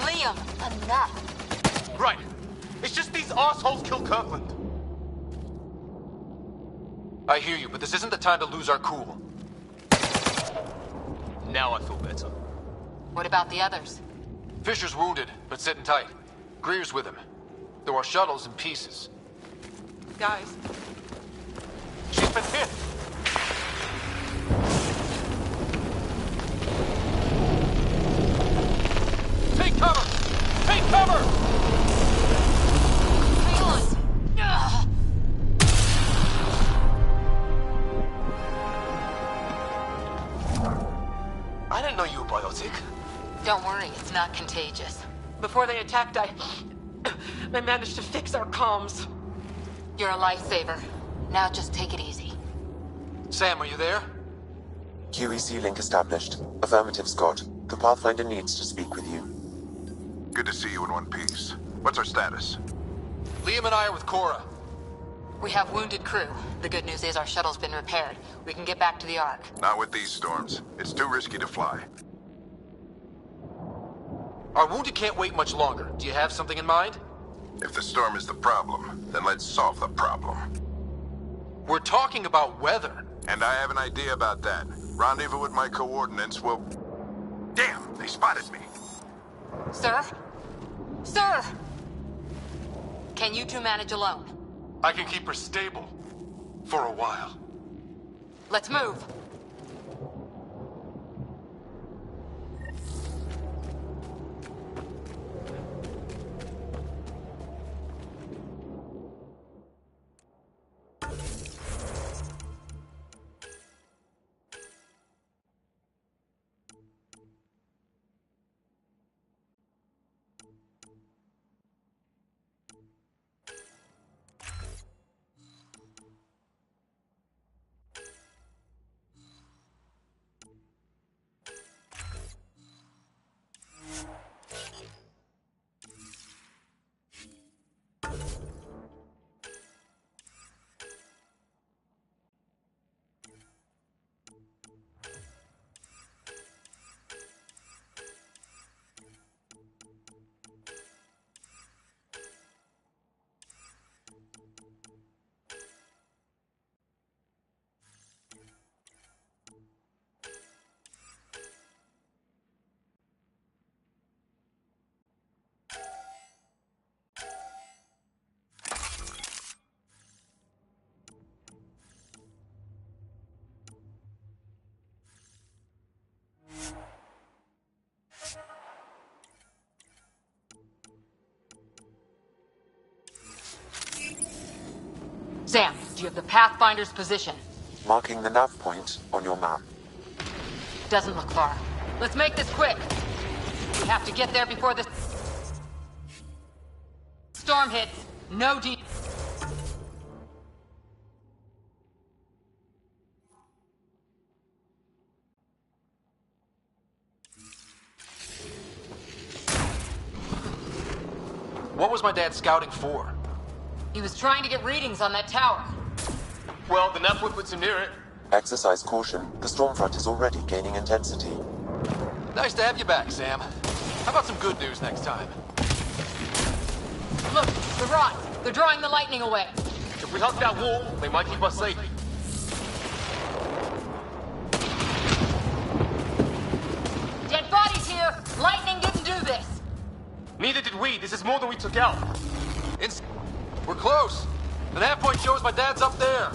Liam, enough. Right. It's just these assholes kill Kirkland. I hear you, but this isn't the time to lose our cool. Now I feel better. What about the others? Fisher's wounded, but sitting tight. Greer's with him. There are shuttles in pieces. Guys. She's been hit! Take cover! Take cover! I didn't know you were biotic. Don't worry, it's not contagious. Before they attacked, I managed to fix our comms. You're a lifesaver. Now just take it easy. Sam, are you there? QEC link established. Affirmative, Scott. The Pathfinder needs to speak with you. Good to see you in one piece. What's our status? Liam and I are with Cora. We have wounded crew. The good news is our shuttle's been repaired. We can get back to the Ark. Not with these storms. It's too risky to fly. Our wounded can't wait much longer. Do you have something in mind? If the storm is the problem, then let's solve the problem. We're talking about weather. And I have an idea about that. Rendezvous with my coordinates will... Damn, they spotted me. Sir? Sir! Can you two manage alone? I can keep her stable. For a while. Let's move. Sam, do you have the Pathfinder's position? Marking the nav point on your map. Doesn't look far. Let's make this quick. We have to get there before the storm hits. No deep. What was my dad scouting for? He was trying to get readings on that tower. Well, the nav puts him near it. Exercise caution. The storm front is already gaining intensity. Nice to have you back, Sam. How about some good news next time? Look, the rods. They're drawing the lightning away. If we hug that wall, they might keep us safe. Dead bodies here! Lightning didn't do this! Neither did we. This is more than we took out. We're close. The nav point shows my dad's up there.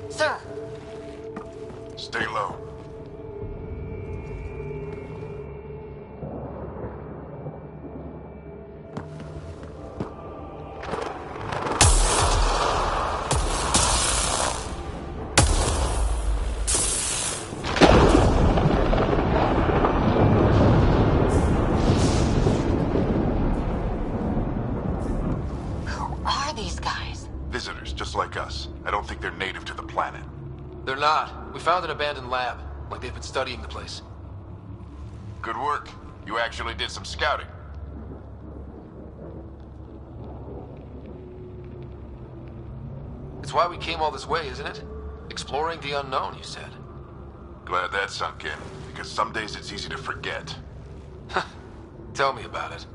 Sir! Stay low. Visitors, just like us. I don't think they're native to the planet. They're not. We found an abandoned lab, like they've been studying the place. Good work. You actually did some scouting. It's why we came all this way, isn't it? Exploring the unknown, you said. Glad that sunk in, because some days it's easy to forget. Tell me about it.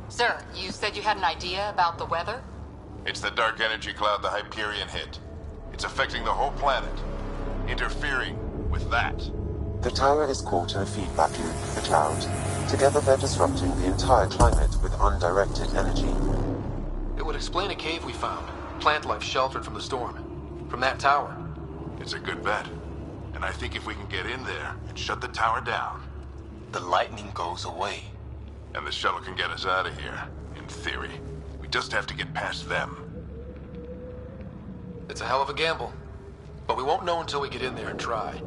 Sir, you said you had an idea about the weather? It's the dark energy cloud the Hyperion hit. It's affecting the whole planet. Interfering with that. The tower is caught in a feedback loop with the cloud. Together they're disrupting the entire climate with undirected energy. It would explain a cave we found. Plant life sheltered from the storm. From that tower. It's a good bet. And I think if we can get in there and shut the tower down... the lightning goes away. And the shuttle can get us out of here, in theory. We just have to get past them. It's a hell of a gamble. But we won't know until we get in there and try.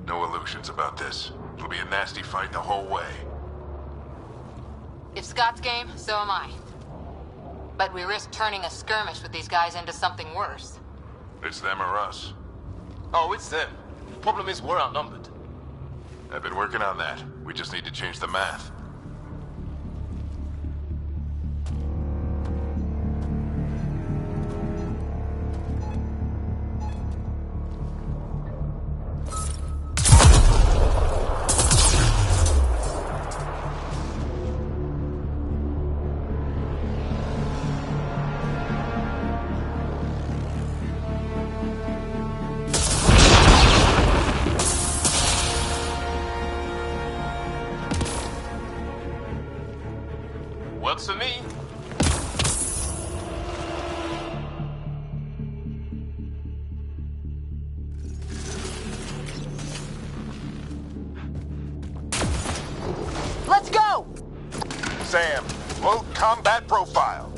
No illusions about this. It'll be a nasty fight the whole way. If Scott's game, so am I. But we risk turning a skirmish with these guys into something worse. It's them or us. Oh, it's them. The problem is we're outnumbered. I've been working on that. We just need to change the math. Sam, load combat profile.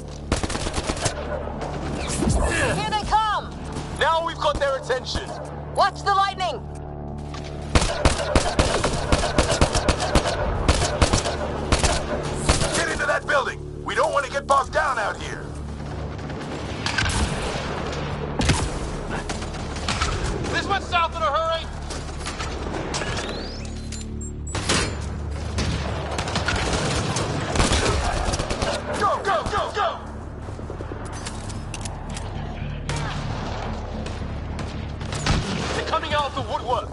Here they come! Now we've got their attention. Watch the lightning! Get into that building. We don't want to get bogged down out here. This went south in a hurry. Go, go, go, go! They're coming out of the woodwork.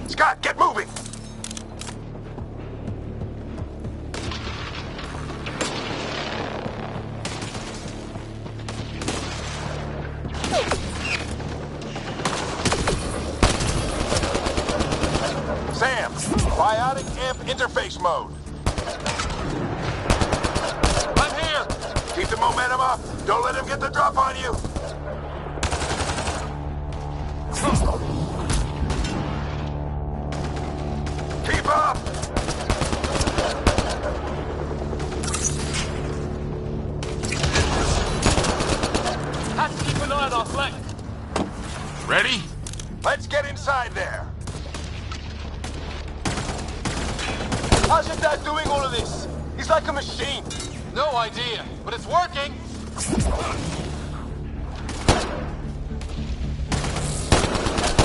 Scott, get moving! Sam, biotic amp interface mode. I'm here. Keep the momentum up. Don't let him get the drop on you. Keep up! Have to keep an eye on our flank. Ready? Let's get inside there. How's your dad doing all of this? He's like a machine. No idea, but it's working.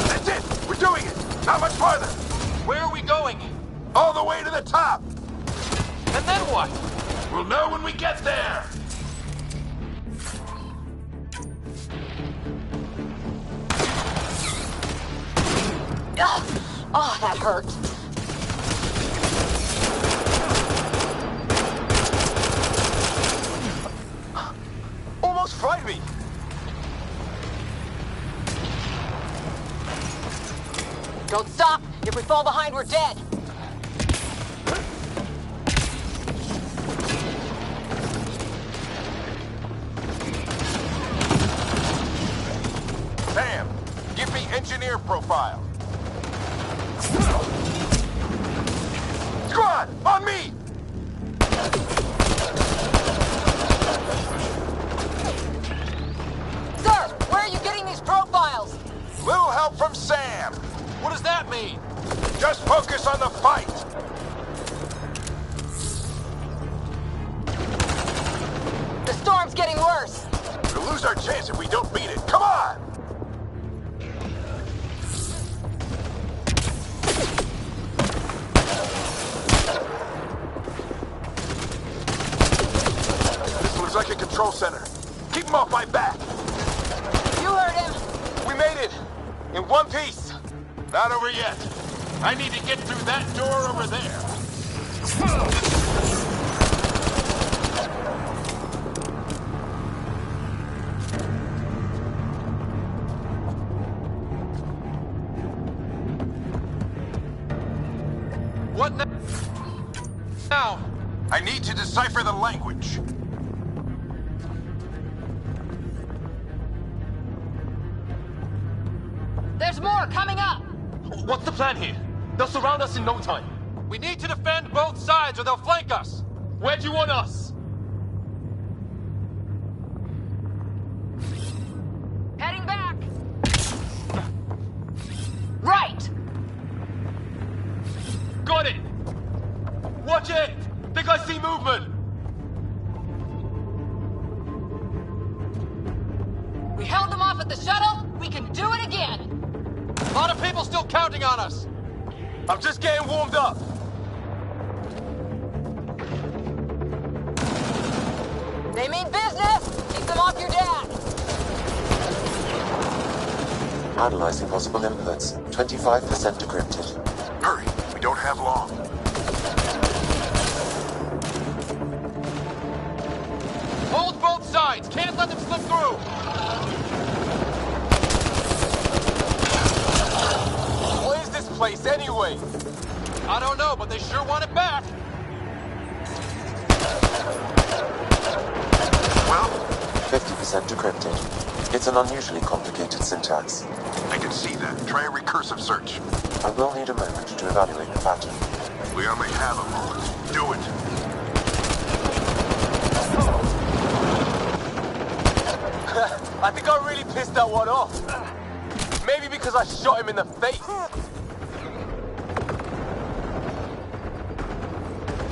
That's it! We're doing it! Not much farther! Where are we going? All the way to the top! And then what? We'll know when we get there! Oh, that hurt. Almost fried me. Don't stop! If we fall behind, we're dead! Sam, give me engineer profile. Squad, on me! Sir, where are you getting these profiles? Little help from Sam. What does that mean? Just focus on the fight. The storm's getting worse. We'll lose our chance if we don't beat it. Come on! This looks like a control center. Keep them off my back. You heard him. We made it. In one piece. Not over yet. I need to get through that door over there. What now? I need to decipher the language. There's more coming up! What's the plan here? They'll surround us in no time. We need to defend both sides or they'll flank us. Where do you want us? Heading back! Right! Got it! Watch it! Think I see movement! We held them off at the shuttle. We can do it again! A lot of people still counting on us. I'm just getting warmed up. They mean business! Keep them off your dad! Analyzing possible inputs. 25% decrypted. Hurry, we don't have long. Hold both sides. Can't let them slip through. What is this place anyway? I don't know, but they sure want it back. Well? 50% decrypted. It's an unusually complicated syntax. I can see that. Try a recursive search. I will need a moment to evaluate the pattern. We only have a moment. Do it. I think I really pissed that one off. Maybe because I shot him in the face.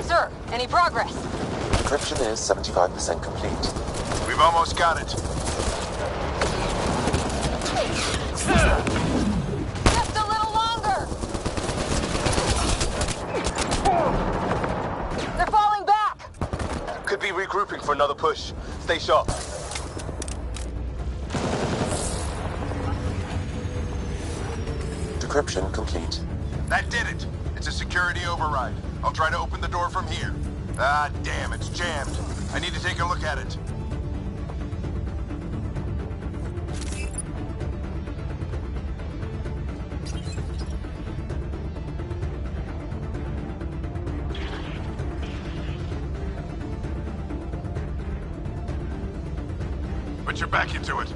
Sir, any progress? Encryption is 75% complete. We've almost got it. Just a little longer! They're falling back! Could be regrouping for another push. Stay sharp. Decryption complete. That did it. It's a security override. I'll try to open the door from here. Ah, damn, it's jammed. I need to take a look at it. Put your back into it.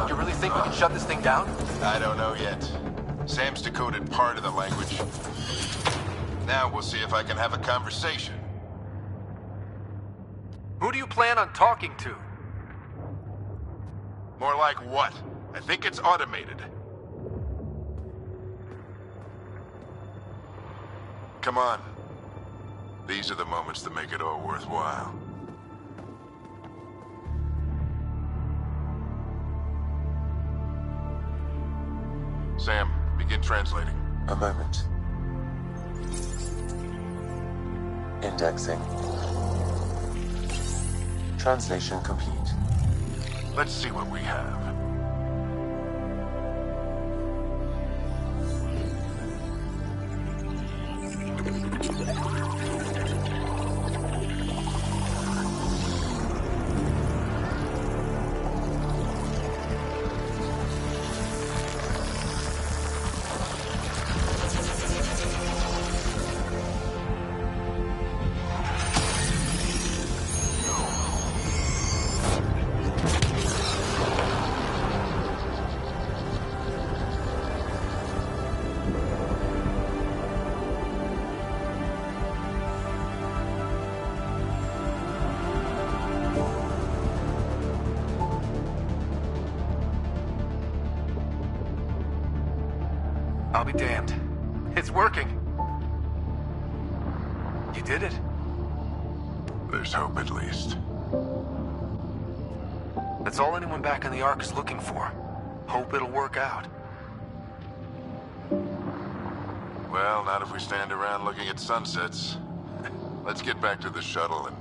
You really think we can shut this thing down? I don't know yet. Sam's decoded part of the language. Now we'll see if I can have a conversation. Who do you plan on talking to? More like what? I think it's automated. Come on. These are the moments that make it all worthwhile. Sam, begin translating. A moment. Indexing. Translation complete. Let's see what we have. I'll be damned. It's working. You did it. There's hope at least. That's all anyone back in the Ark is looking for. Hope it'll work out. Well, not if we stand around looking at sunsets. Let's get back to the shuttle and...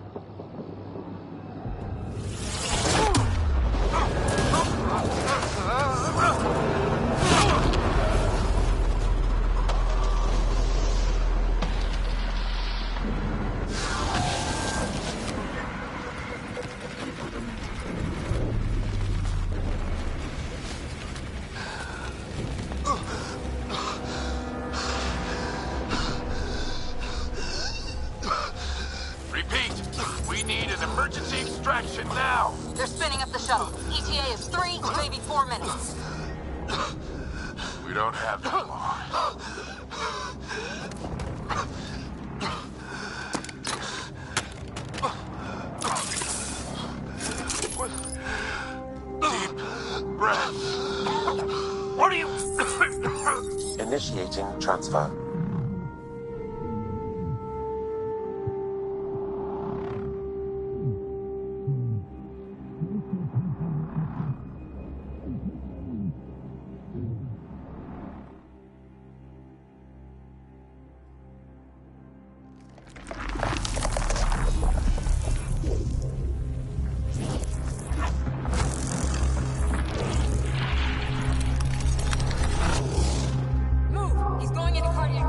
Emergency extraction now! They're spinning up the shuttle. ETA is 3, maybe 4 minutes. We don't have that long. Deep breath. What are you... Initiating transfer. Move! He's going into cardiac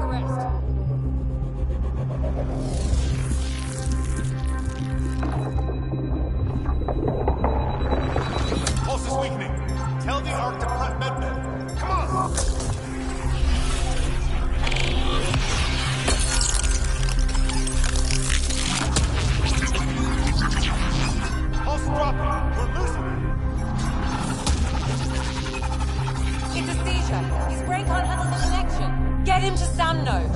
Get him to Sam node.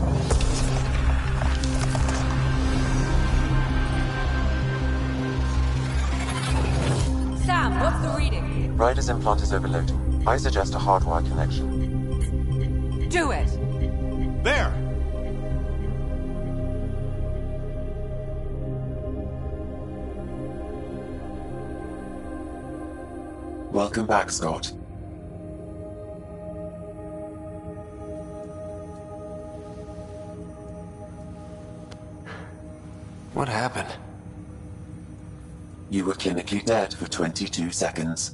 Sam, what's the reading? Ryder's implant is overloading. I suggest a hardwire connection. Do it. There! Welcome back, Scott. What happened? You were clinically dead for 22 seconds.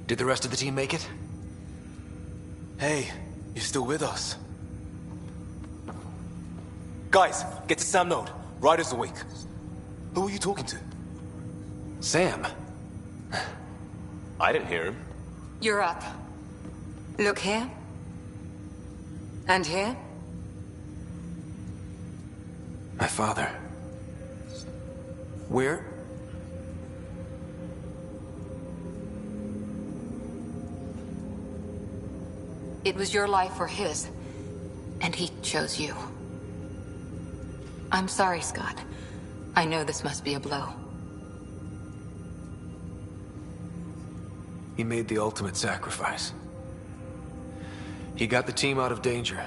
Did the rest of the team make it? Hey, you're still with us. Guys, get to Sam node. Ryder's awake. Who are you talking to? Sam. I didn't hear him. You're up. Look here. And here. My father. Where? It was your life or his, and he chose you. I'm sorry, Scott. I know this must be a blow. He made the ultimate sacrifice. He got the team out of danger.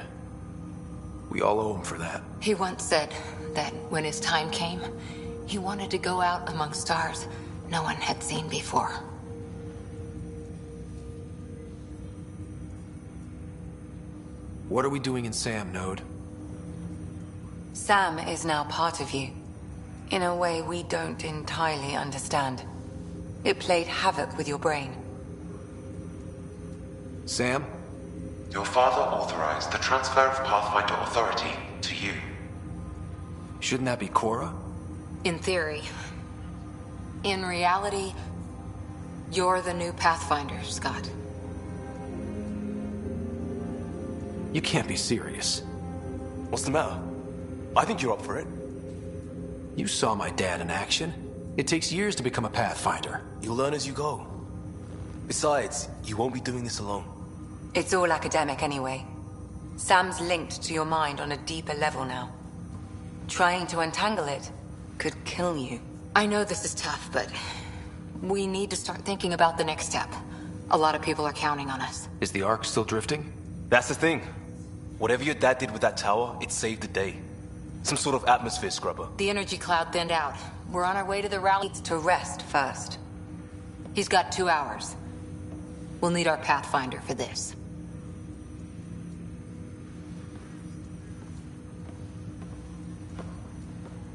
We all owe him for that. He once said that when his time came, he wanted to go out among stars no one had seen before. What are we doing in Sam node? Sam is now part of you. In a way we don't entirely understand. It played havoc with your brain. Sam? Your father authorized the transfer of Pathfinder authority to you. Shouldn't that be Cora? In theory. In reality, you're the new Pathfinder, Scott. You can't be serious. What's the matter? I think you're up for it. You saw my dad in action. It takes years to become a Pathfinder. You'll learn as you go. Besides, you won't be doing this alone. It's all academic anyway. Sam's linked to your mind on a deeper level now. Trying to untangle it could kill you. I know this is tough, but we need to start thinking about the next step. A lot of people are counting on us. Is the Ark still drifting? That's the thing. Whatever your dad did with that tower, it saved the day. Some sort of atmosphere scrubber. The energy cloud thinned out. We're on our way to the rally. Needs to rest first. He's got 2 hours. We'll need our Pathfinder for this.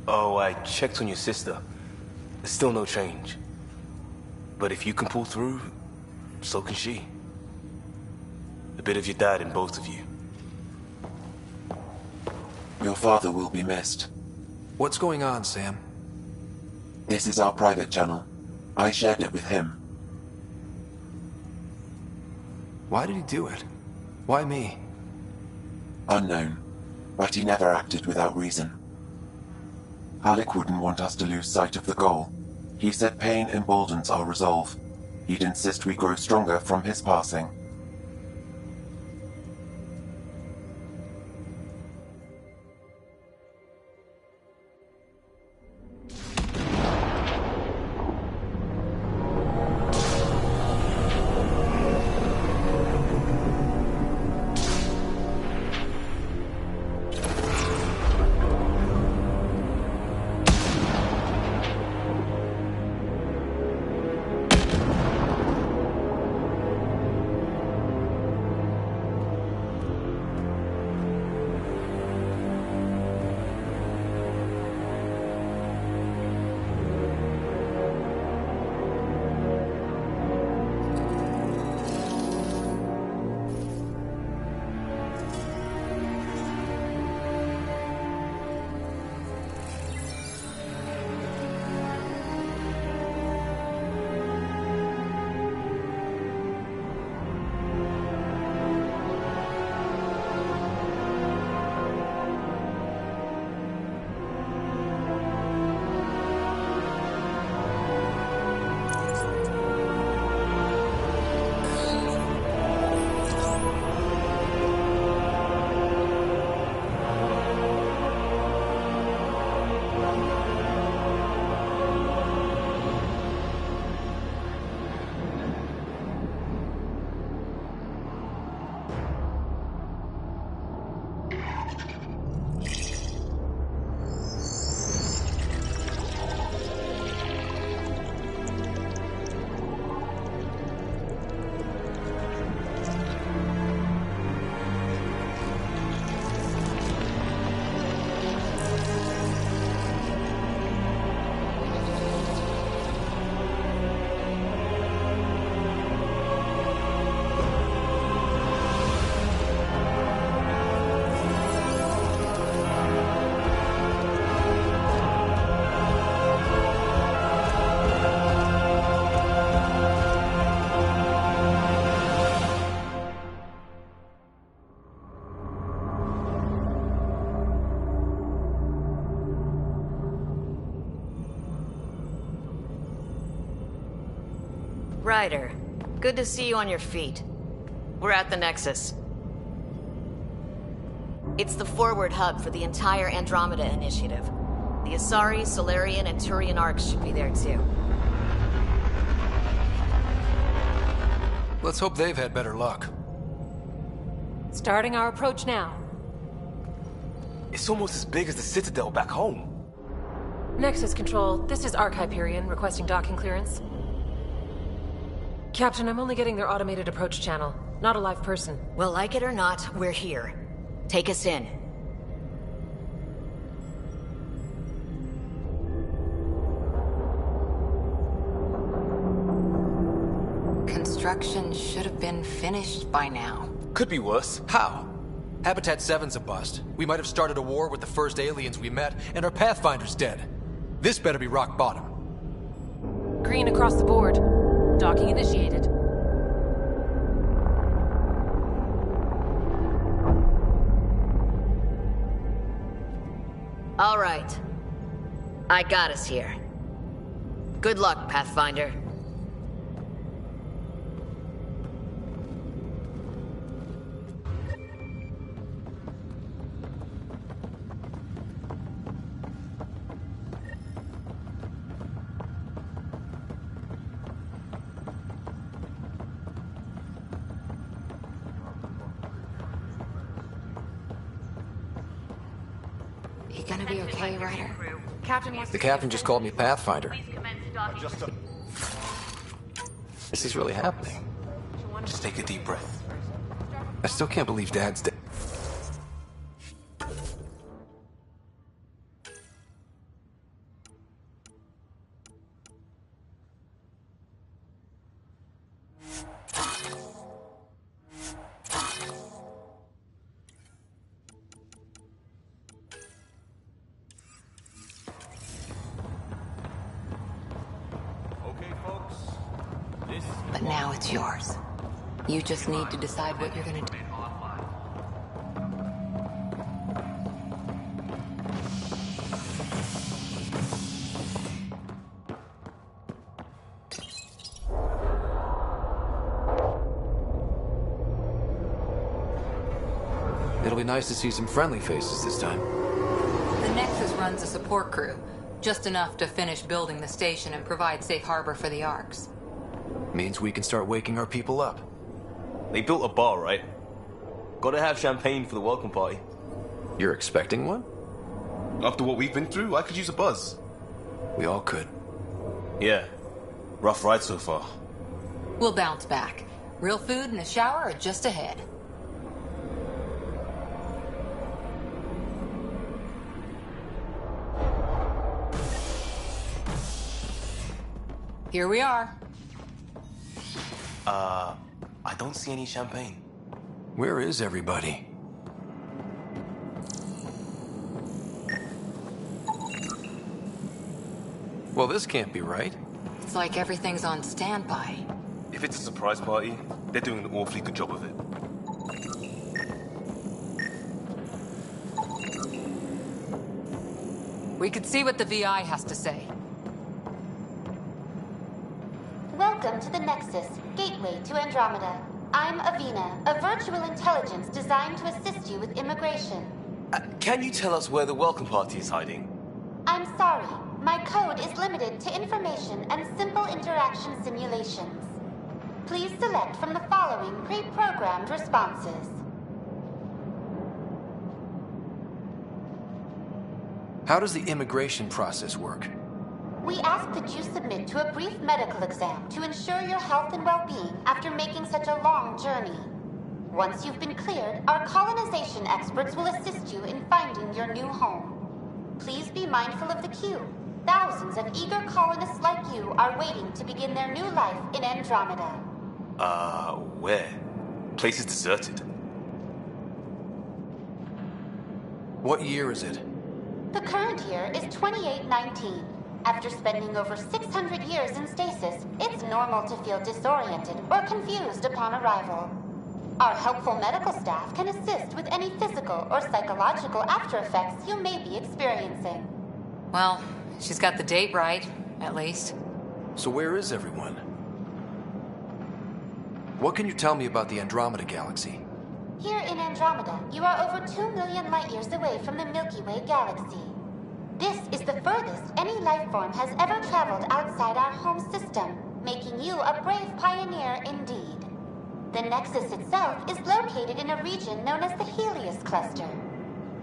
Oh, I checked on your sister. There's still no change. But if you can pull through, so can she. A bit of your dad in both of you. Your father will be missed. What's going on, Sam? This is our private channel. I shared it with him. Why did he do it? Why me? Unknown, but he never acted without reason. Alec wouldn't want us to lose sight of the goal. He said pain emboldens our resolve. He'd insist we grow stronger from his passing. Ryder, good to see you on your feet. We're at the Nexus. It's the forward hub for the entire Andromeda Initiative. The Asari, Solarian, and Turian arcs should be there too. Let's hope they've had better luck. Starting our approach now. It's almost as big as the Citadel back home. Nexus Control, this is Arc Hyperion requesting docking clearance. Captain, I'm only getting their automated approach channel, not a live person. Well, like it or not, we're here. Take us in. Construction should have been finished by now. Could be worse. How? Habitat 7's a bust. We might have started a war with the first aliens we met, and our Pathfinder's dead. This better be rock bottom. Green across the board. Docking initiated. All right. I got us here. Good luck, Pathfinder. You gonna be okay, Ryder? The captain just called me Pathfinder. This is really happening. Just take a deep breath. I still can't believe Dad's dead. But now it's yours. You just need to decide what you're gonna do. It'll be nice to see some friendly faces this time. The Nexus runs a support crew. Just enough to finish building the station and provide safe harbor for the Arcs. Means we can start waking our people up. They built a bar, right? Gotta have champagne for the welcome party. You're expecting one? After what we've been through, I could use a buzz. We all could. Yeah. Rough ride so far. We'll bounce back. Real food and a shower are just ahead. Here we are. I don't see any champagne. Where is everybody? Well, this can't be right. It's like everything's on standby. If it's a surprise party, they're doing an awfully good job of it. We could see what the VI has to say. Welcome to the Nexus, gateway to Andromeda. I'm Avina, a virtual intelligence designed to assist you with immigration. Can you tell us where the welcome party is hiding? I'm sorry, my code is limited to information and simple interaction simulations. Please select from the following pre-programmed responses. How does the immigration process work? We ask that you submit to a brief medical exam to ensure your health and well-being after making such a long journey. Once you've been cleared, our colonization experts will assist you in finding your new home. Please be mindful of the queue. Thousands of eager colonists like you are waiting to begin their new life in Andromeda. Where? Place is deserted. What year is it? The current year is 2819. After spending over 600 years in stasis, it's normal to feel disoriented or confused upon arrival. Our helpful medical staff can assist with any physical or psychological after effects you may be experiencing. Well, she's got the date right, at least. So where is everyone? What can you tell me about the Andromeda Galaxy? Here in Andromeda, you are over 2 million light years away from the Milky Way galaxy. This is the furthest any life form has ever traveled outside our home system, making you a brave pioneer indeed. The Nexus itself is located in a region known as the Helios Cluster.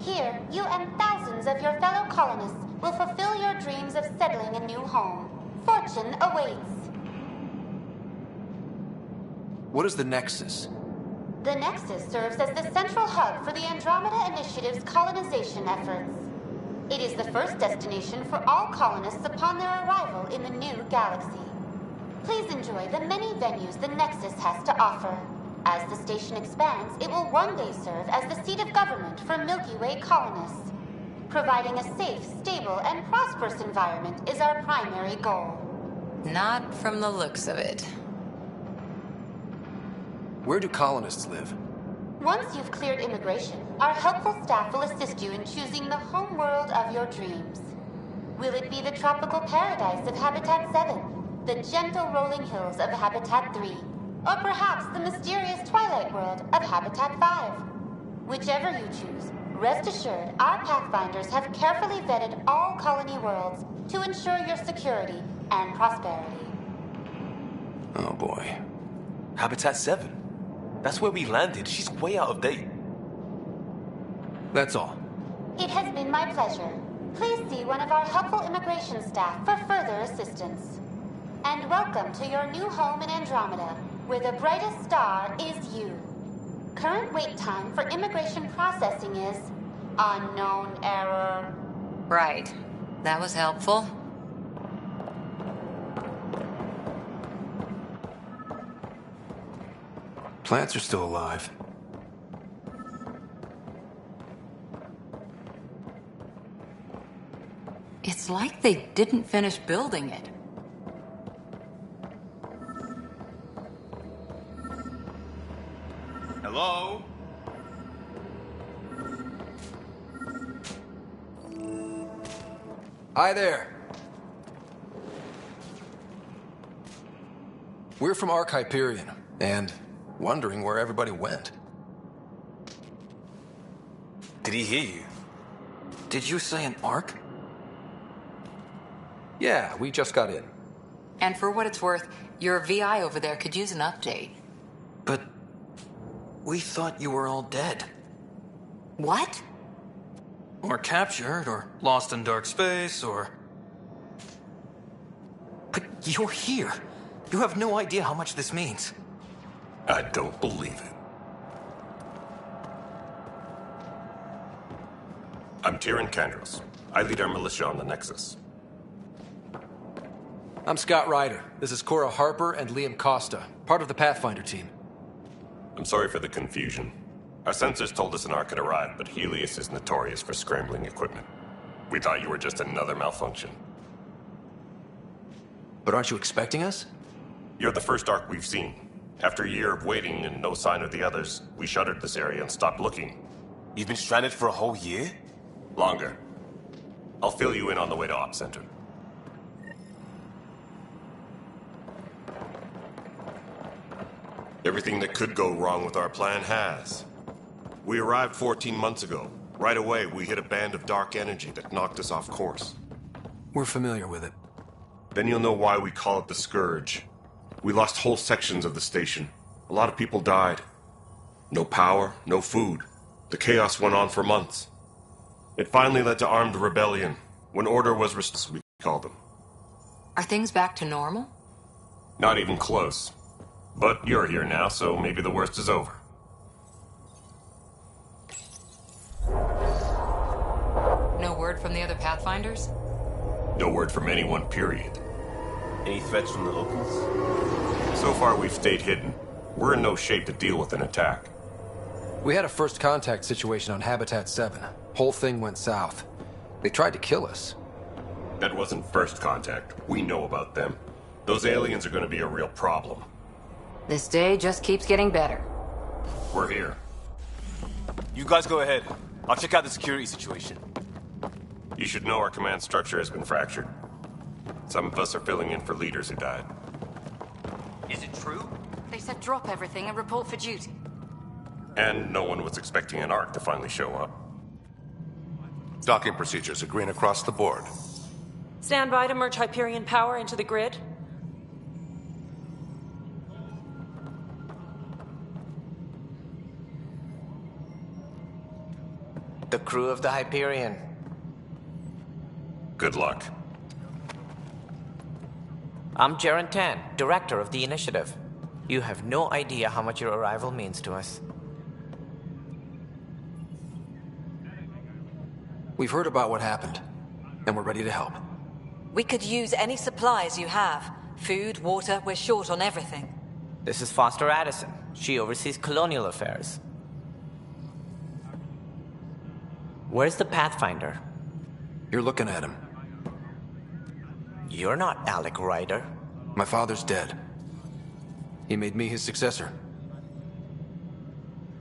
Here, you and thousands of your fellow colonists will fulfill your dreams of settling a new home. Fortune awaits. What is the Nexus? The Nexus serves as the central hub for the Andromeda Initiative's colonization efforts. It is the first destination for all colonists upon their arrival in the new galaxy. Please enjoy the many venues the Nexus has to offer. As the station expands, it will one day serve as the seat of government for Milky Way colonists. Providing a safe, stable, and prosperous environment is our primary goal. Not from the looks of it. Where do colonists live? Once you've cleared immigration, our helpful staff will assist you in choosing the home world of your dreams. Will it be the tropical paradise of Habitat 7, the gentle rolling hills of Habitat 3, or perhaps the mysterious twilight world of Habitat 5? Whichever you choose, rest assured our Pathfinders have carefully vetted all colony worlds to ensure your security and prosperity. Oh boy. Habitat 7? That's where we landed. She's way out of date. That's all. It has been my pleasure. Please see one of our helpful immigration staff for further assistance. And welcome to your new home in Andromeda, where the brightest star is you. Current wait time for immigration processing is unknown error. Right. That was helpful. Plants are still alive. It's like they didn't finish building it. Hello? Hi there. We're from Ark Hyperion, and wondering where everybody went. Did he hear you? Did you say an Ark? Yeah, we just got in. And for what it's worth, your VI over there could use an update. But we thought you were all dead. What? Or captured, or lost in dark space, or... But you're here. You have no idea how much this means. I don't believe it. I'm Tyrion Kandros. I lead our militia on the Nexus. I'm Scott Ryder. This is Cora Harper and Liam Costa, part of the Pathfinder team. I'm sorry for the confusion. Our sensors told us an Ark had arrived, but Helios is notorious for scrambling equipment. We thought you were just another malfunction. But aren't you expecting us? You're the first Ark we've seen. After a year of waiting and no sign of the others, we shuttered this area and stopped looking. You've been stranded for a whole year? Longer. I'll fill you in on the way to Op Center. Everything that could go wrong with our plan has. We arrived 14 months ago. Right away, we hit a band of dark energy that knocked us off course. We're familiar with it. Then you'll know why we call it the Scourge. We lost whole sections of the station. A lot of people died. No power, no food. The chaos went on for months. It finally led to armed rebellion. When order was restored, we called them. Are things back to normal? Not even close. But you're here now, so maybe the worst is over. No word from the other Pathfinders? No word from anyone, period. Any threats from the locals? So far, we've stayed hidden. We're in no shape to deal with an attack. We had a first contact situation on Habitat 7. Whole thing went south. They tried to kill us. That wasn't first contact. We know about them. Those aliens are going to be a real problem. This day just keeps getting better. We're here. You guys go ahead. I'll check out the security situation. You should know our command structure has been fractured. Some of us are filling in for leaders who died. Is it true? They said drop everything and report for duty. And no one was expecting an Ark to finally show up. Docking procedures are green across the board. Stand by to merge Hyperion power into the grid. The crew of the Hyperion. Good luck. I'm Jaren Tan, director of the initiative. You have no idea how much your arrival means to us. We've heard about what happened, and we're ready to help. We could use any supplies you have. Food, water, we're short on everything. This is Foster Addison. She oversees colonial affairs. Where's the Pathfinder? You're looking at him. You're not Alec Ryder. My father's dead. He made me his successor.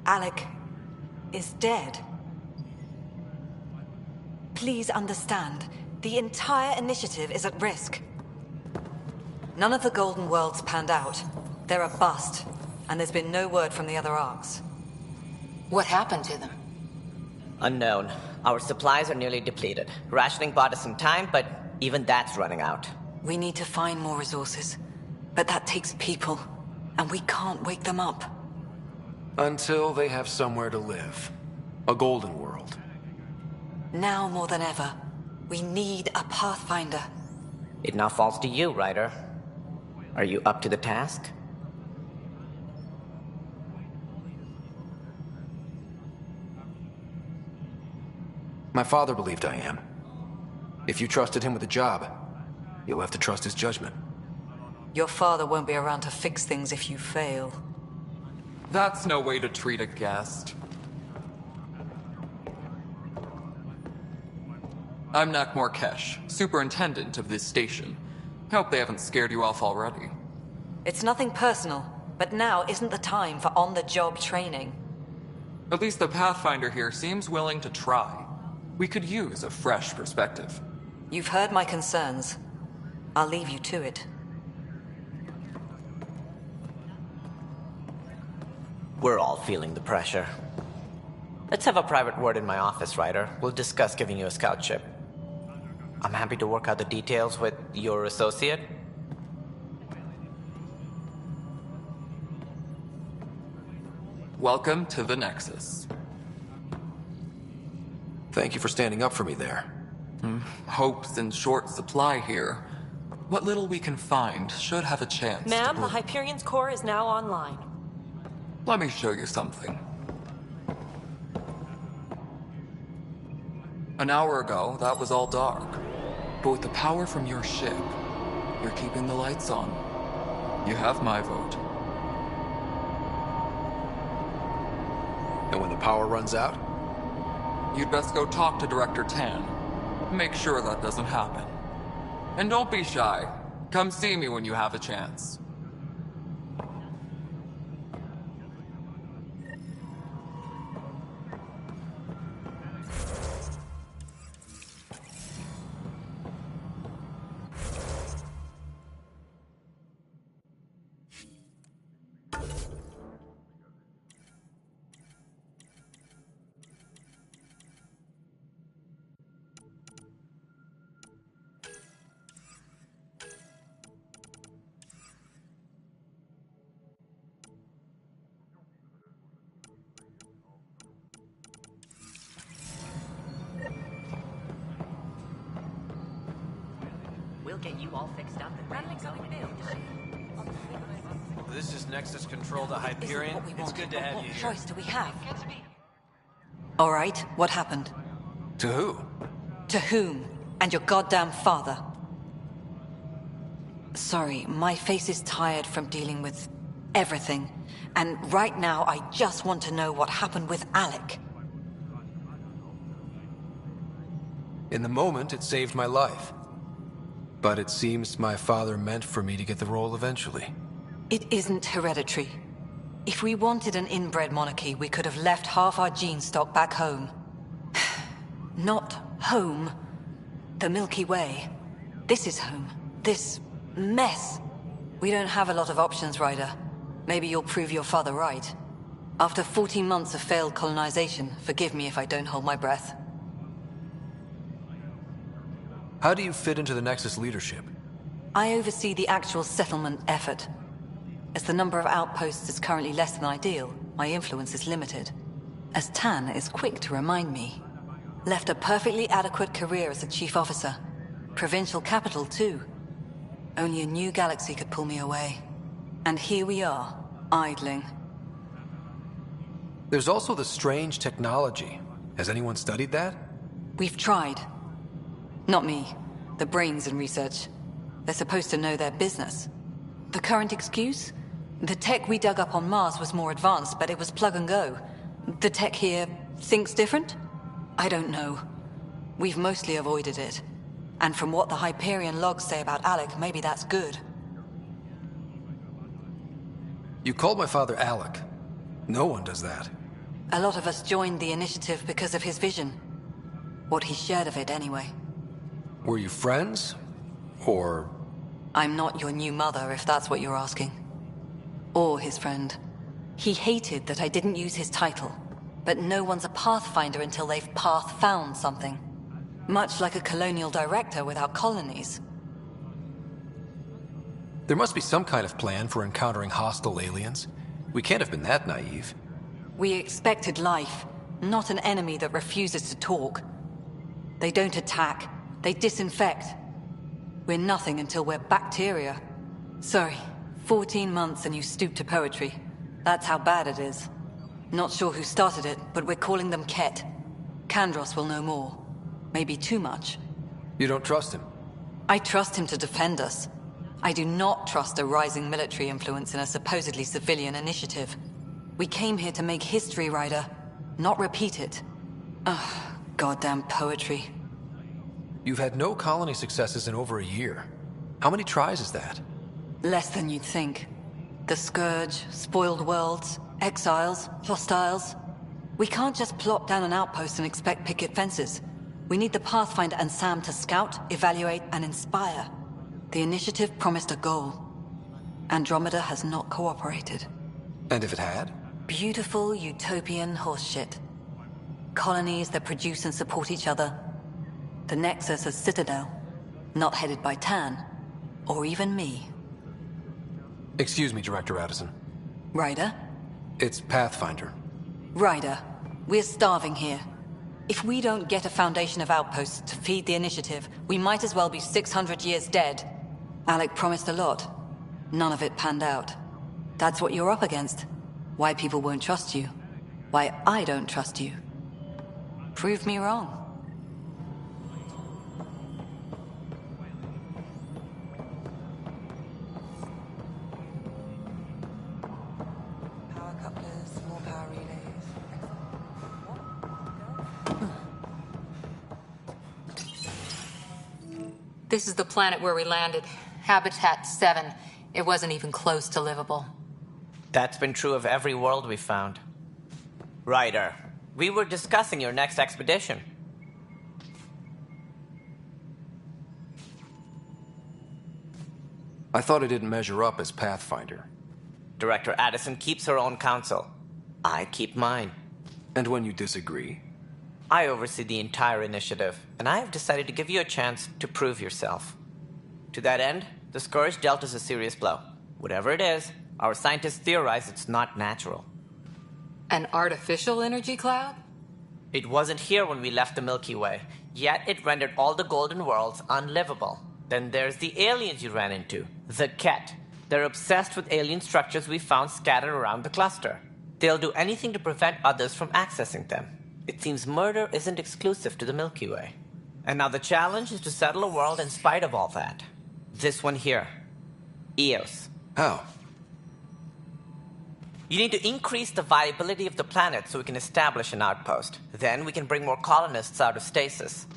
Alec is dead. Please understand, the entire initiative is at risk. None of the Golden Worlds panned out. They're a bust, and there's been no word from the other arcs. What happened to them? Unknown. Our supplies are nearly depleted. Rationing bought us some time, but even that's running out. We need to find more resources. But that takes people, and we can't wake them up. Until they have somewhere to live. A Golden World. Now more than ever, we need a Pathfinder. It now falls to you, Ryder. Are you up to the task? My father believed I am. If you trusted him with a job, you'll have to trust his judgment. Your father won't be around to fix things if you fail. That's no way to treat a guest. I'm Nakmor Kesh, superintendent of this station. Hope they haven't scared you off already. It's nothing personal, but now isn't the time for on-the-job training. At least the Pathfinder here seems willing to try. We could use a fresh perspective. You've heard my concerns. I'll leave you to it. We're all feeling the pressure. Let's have a private word in my office, Ryder. We'll discuss giving you a scout ship. I'm happy to work out the details with your associate. Welcome to the Nexus. Thank you for standing up for me there. Hope's in short supply here. What little we can find should have a chance. Ma'am, the Hyperion's core is now online. Let me show you something. An hour ago, that was all dark. But with the power from your ship, you're keeping the lights on. You have my vote. And when the power runs out? You'd best go talk to Director Tan. Make sure that doesn't happen. And don't be shy. Come see me when you have a chance. We'll get you all fixed up and ready to go in This is Nexus Control to Hyperion. It's good to have you What here. choice do we have? All right, what happened? To who? To whom? And your goddamn father. Sorry, my face is tired from dealing with everything. And right now, I just want to know what happened with Alec. In the moment, it saved my life. But it seems my father meant for me to get the role eventually. It isn't hereditary. If we wanted an inbred monarchy, we could have left half our gene stock back home. Not home. The Milky Way. This is home. This mess. We don't have a lot of options, Ryder. Maybe you'll prove your father right. After 14 months of failed colonization, forgive me if I don't hold my breath. How do you fit into the Nexus leadership? I oversee the actual settlement effort. As the number of outposts is currently less than ideal, my influence is limited. As Tan is quick to remind me. Left a perfectly adequate career as a chief officer. Provincial capital, too. Only a new galaxy could pull me away. And here we are, idling. There's also the strange technology. Has anyone studied that? We've tried. Not me. The brains in research. They're supposed to know their business. The current excuse? The tech we dug up on Mars was more advanced, but it was plug and go. The tech here thinks different? I don't know. We've mostly avoided it. And from what the Hyperion logs say about Alec, maybe that's good. You called my father Alec. No one does that. A lot of us joined the initiative because of his vision. What he shared of it, anyway. Were you friends? Or... I'm not your new mother, if that's what you're asking. Or his friend. He hated that I didn't use his title. But no one's a Pathfinder until they've path-found something. Much like a colonial director without colonies. There must be some kind of plan for encountering hostile aliens. We can't have been that naive. We expected life, not an enemy that refuses to talk. They don't attack, they disinfect. We're nothing until we're bacteria. Sorry, 14 months and you stoop to poetry. That's how bad it is. Not sure who started it, but we're calling them Ket. Kandros will know more. Maybe too much. You don't trust him? I trust him to defend us. I do not trust a rising military influence in a supposedly civilian initiative. We came here to make history, Ryder, not repeat it. Ugh, goddamn poetry. You've had no colony successes in over a year. How many tries is that? Less than you'd think. The Scourge, spoiled worlds, exiles, hostiles. We can't just plop down an outpost and expect picket fences. We need the Pathfinder and Sam to scout, evaluate, and inspire. The initiative promised a goal. Andromeda has not cooperated. And if it had? Beautiful utopian horseshit. Colonies that produce and support each other. The Nexus a citadel, not headed by Tan, or even me. Excuse me, Director Addison. Ryder? It's Pathfinder. Ryder, we're starving here. If we don't get a foundation of outposts to feed the initiative, we might as well be 600 years dead. Alec promised a lot. None of it panned out. That's what you're up against. Why people won't trust you. Why I don't trust you. Prove me wrong. Power couplers, more power relays. This is the planet where we landed. Habitat 7. It wasn't even close to livable. That's been true of every world we've found. Ryder, we were discussing your next expedition. I thought I didn't measure up as Pathfinder. Director Addison keeps her own counsel. I keep mine. And when you disagree? I oversee the entire initiative, and I have decided to give you a chance to prove yourself. To that end, the Scourge dealt us a serious blow. Whatever it is, our scientists theorize it's not natural. An artificial energy cloud? It wasn't here when we left the Milky Way, yet it rendered all the Golden Worlds unlivable. Then there's the aliens you ran into, the Ket. They're obsessed with alien structures we found scattered around the cluster. They'll do anything to prevent others from accessing them. It seems murder isn't exclusive to the Milky Way. And now the challenge is to settle a world in spite of all that. This one here. Eos. How? You need to increase the viability of the planet so we can establish an outpost. Then we can bring more colonists out of stasis.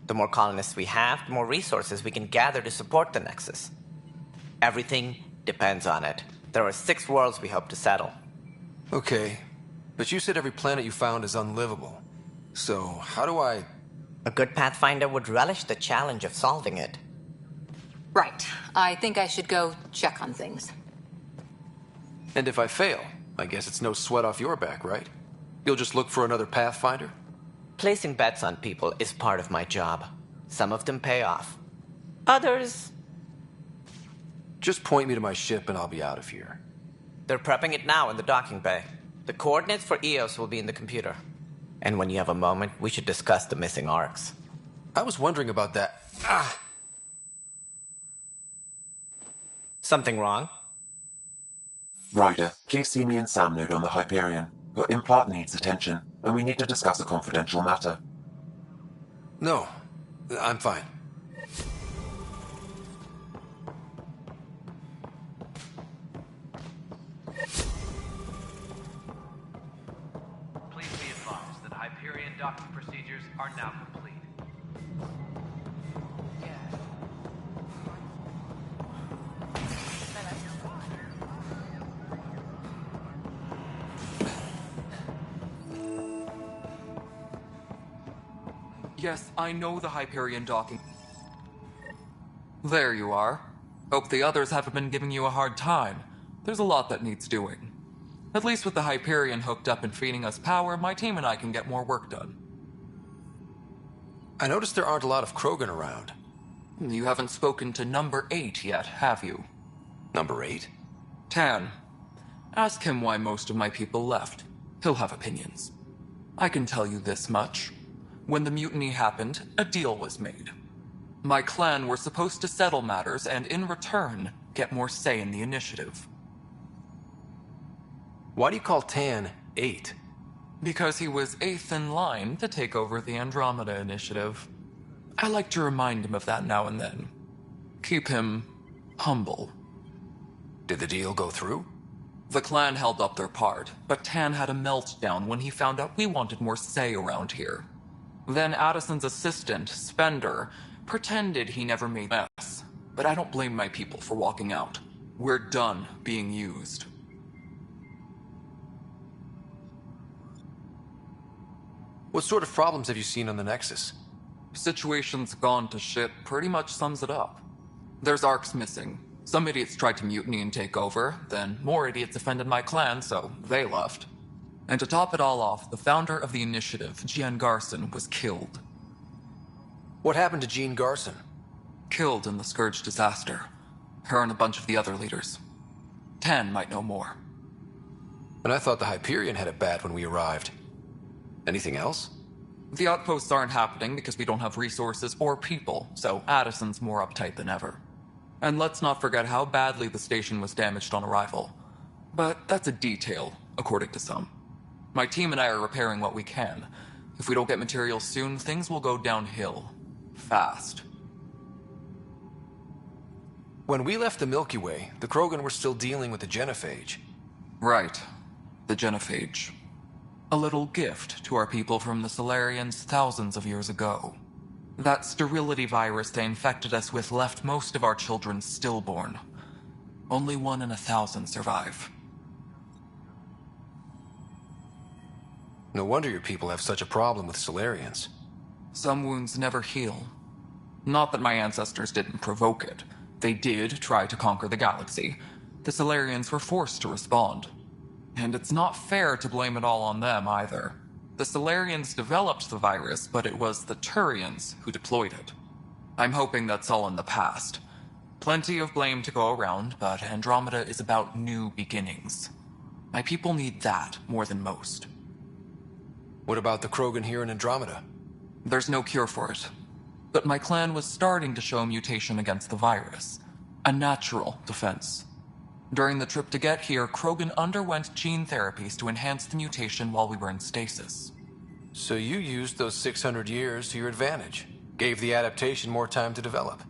The more colonists we have, the more resources we can gather to support the Nexus. Everything depends on it. There are 6 worlds we hope to settle. Okay, but you said every planet you found is unlivable. So, how do I... A good Pathfinder would relish the challenge of solving it. Right. I think I should go check on things. And if I fail, I guess it's no sweat off your back, right? You'll just look for another Pathfinder? Placing bets on people is part of my job. Some of them pay off. Others... Just point me to my ship and I'll be out of here. They're prepping it now in the docking bay. The coordinates for EOS will be in the computer. And when you have a moment, we should discuss the missing arcs. I was wondering about that. Ah! Something wrong? Ryder, please see me and Sam node on the Hyperion. Your implant needs attention, and we need to discuss a confidential matter. No, I'm fine. Please be advised that Hyperion docking procedures are now complete. Yes, I know the Hyperion docking. There you are. Hope the others haven't been giving you a hard time. There's a lot that needs doing. At least with the Hyperion hooked up and feeding us power, my team and I can get more work done. I noticed there aren't a lot of Krogan around. You haven't spoken to number 8 yet, have you? Number 8? Tan. Ask him why most of my people left. He'll have opinions. I can tell you this much. When the mutiny happened, a deal was made. My clan were supposed to settle matters and, in return, get more say in the initiative. Why do you call Tan 8? Because he was 8th in line to take over the Andromeda Initiative. I like to remind him of that now and then. Keep him humble. Did the deal go through? The clan held up their part, but Tan had a meltdown when he found out we wanted more say around here. Then Addison's assistant, Spender, pretended he never made a mess. But I don't blame my people for walking out. We're done being used. What sort of problems have you seen on the Nexus? Situation's gone to shit pretty much sums it up. There's arcs missing. Some idiots tried to mutiny and take over, then more idiots offended my clan, so they left. And to top it all off, the founder of the initiative, Jean Garson, was killed. What happened to Jean Garson? Killed in the Scourge disaster. Her and a bunch of the other leaders. Tan might know more. And I thought the Hyperion had it bad when we arrived. Anything else? The outposts aren't happening because we don't have resources or people, so Addison's more uptight than ever. And let's not forget how badly the station was damaged on arrival. But that's a detail, according to some. My team and I are repairing what we can. If we don't get materials soon, things will go downhill. Fast. When we left the Milky Way, the Krogan were still dealing with the genophage. Right. The genophage. A little gift to our people from the Solarians thousands of years ago. That sterility virus they infected us with left most of our children stillborn. Only 1 in 1,000 survive. No wonder your people have such a problem with Solarians. Some wounds never heal. Not that my ancestors didn't provoke it. They did try to conquer the galaxy. The Solarians were forced to respond. And it's not fair to blame it all on them, either. The Solarians developed the virus, but it was the Turians who deployed it. I'm hoping that's all in the past. Plenty of blame to go around, but Andromeda is about new beginnings. My people need that more than most. What about the Krogan here in Andromeda? There's no cure for it. But my clan was starting to show a mutation against the virus. A natural defense. During the trip to get here, Krogan underwent gene therapies to enhance the mutation while we were in stasis. So you used those 600 years to your advantage. Gave the adaptation more time to develop.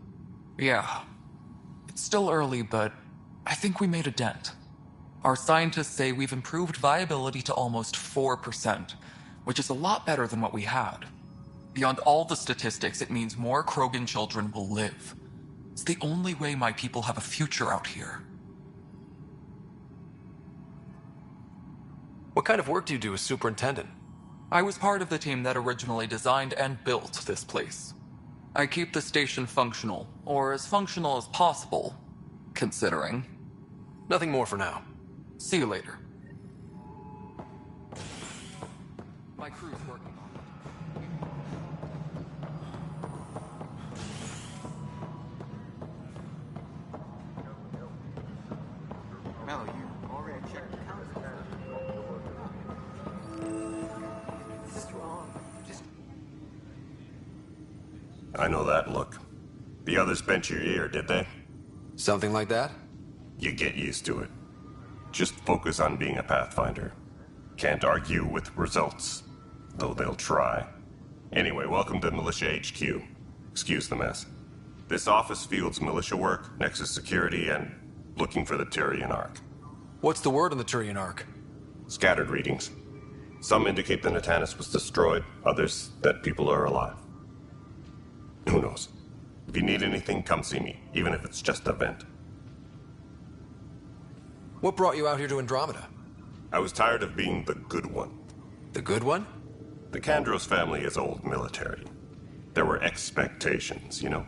Yeah. It's still early, but I think we made a dent. Our scientists say we've improved viability to almost 4%, which is a lot better than what we had. Beyond all the statistics, it means more Krogan children will live. It's the only way my people have a future out here. What kind of work do you do as superintendent? I was part of the team that originally designed and built this place. I keep the station functional, or as functional as possible, considering. Nothing more for now. See you later. My crew's working on it. Mello, you already checked the council. What's wrong? I know that look. The others bent your ear, did they? Something like that? You get used to it. Just focus on being a Pathfinder. Can't argue with results, though they'll try. Anyway, welcome to Militia HQ. Excuse the mess. This office fields militia work, Nexus security, and looking for the Turian Ark. What's the word on the Turian Ark? Scattered readings. Some indicate the Natanus was destroyed, others that people are alive. Who knows? If you need anything, come see me, even if it's just a vent. What brought you out here to Andromeda? I was tired of being the good one. The good one? The Kandros family is old military. There were expectations, you know.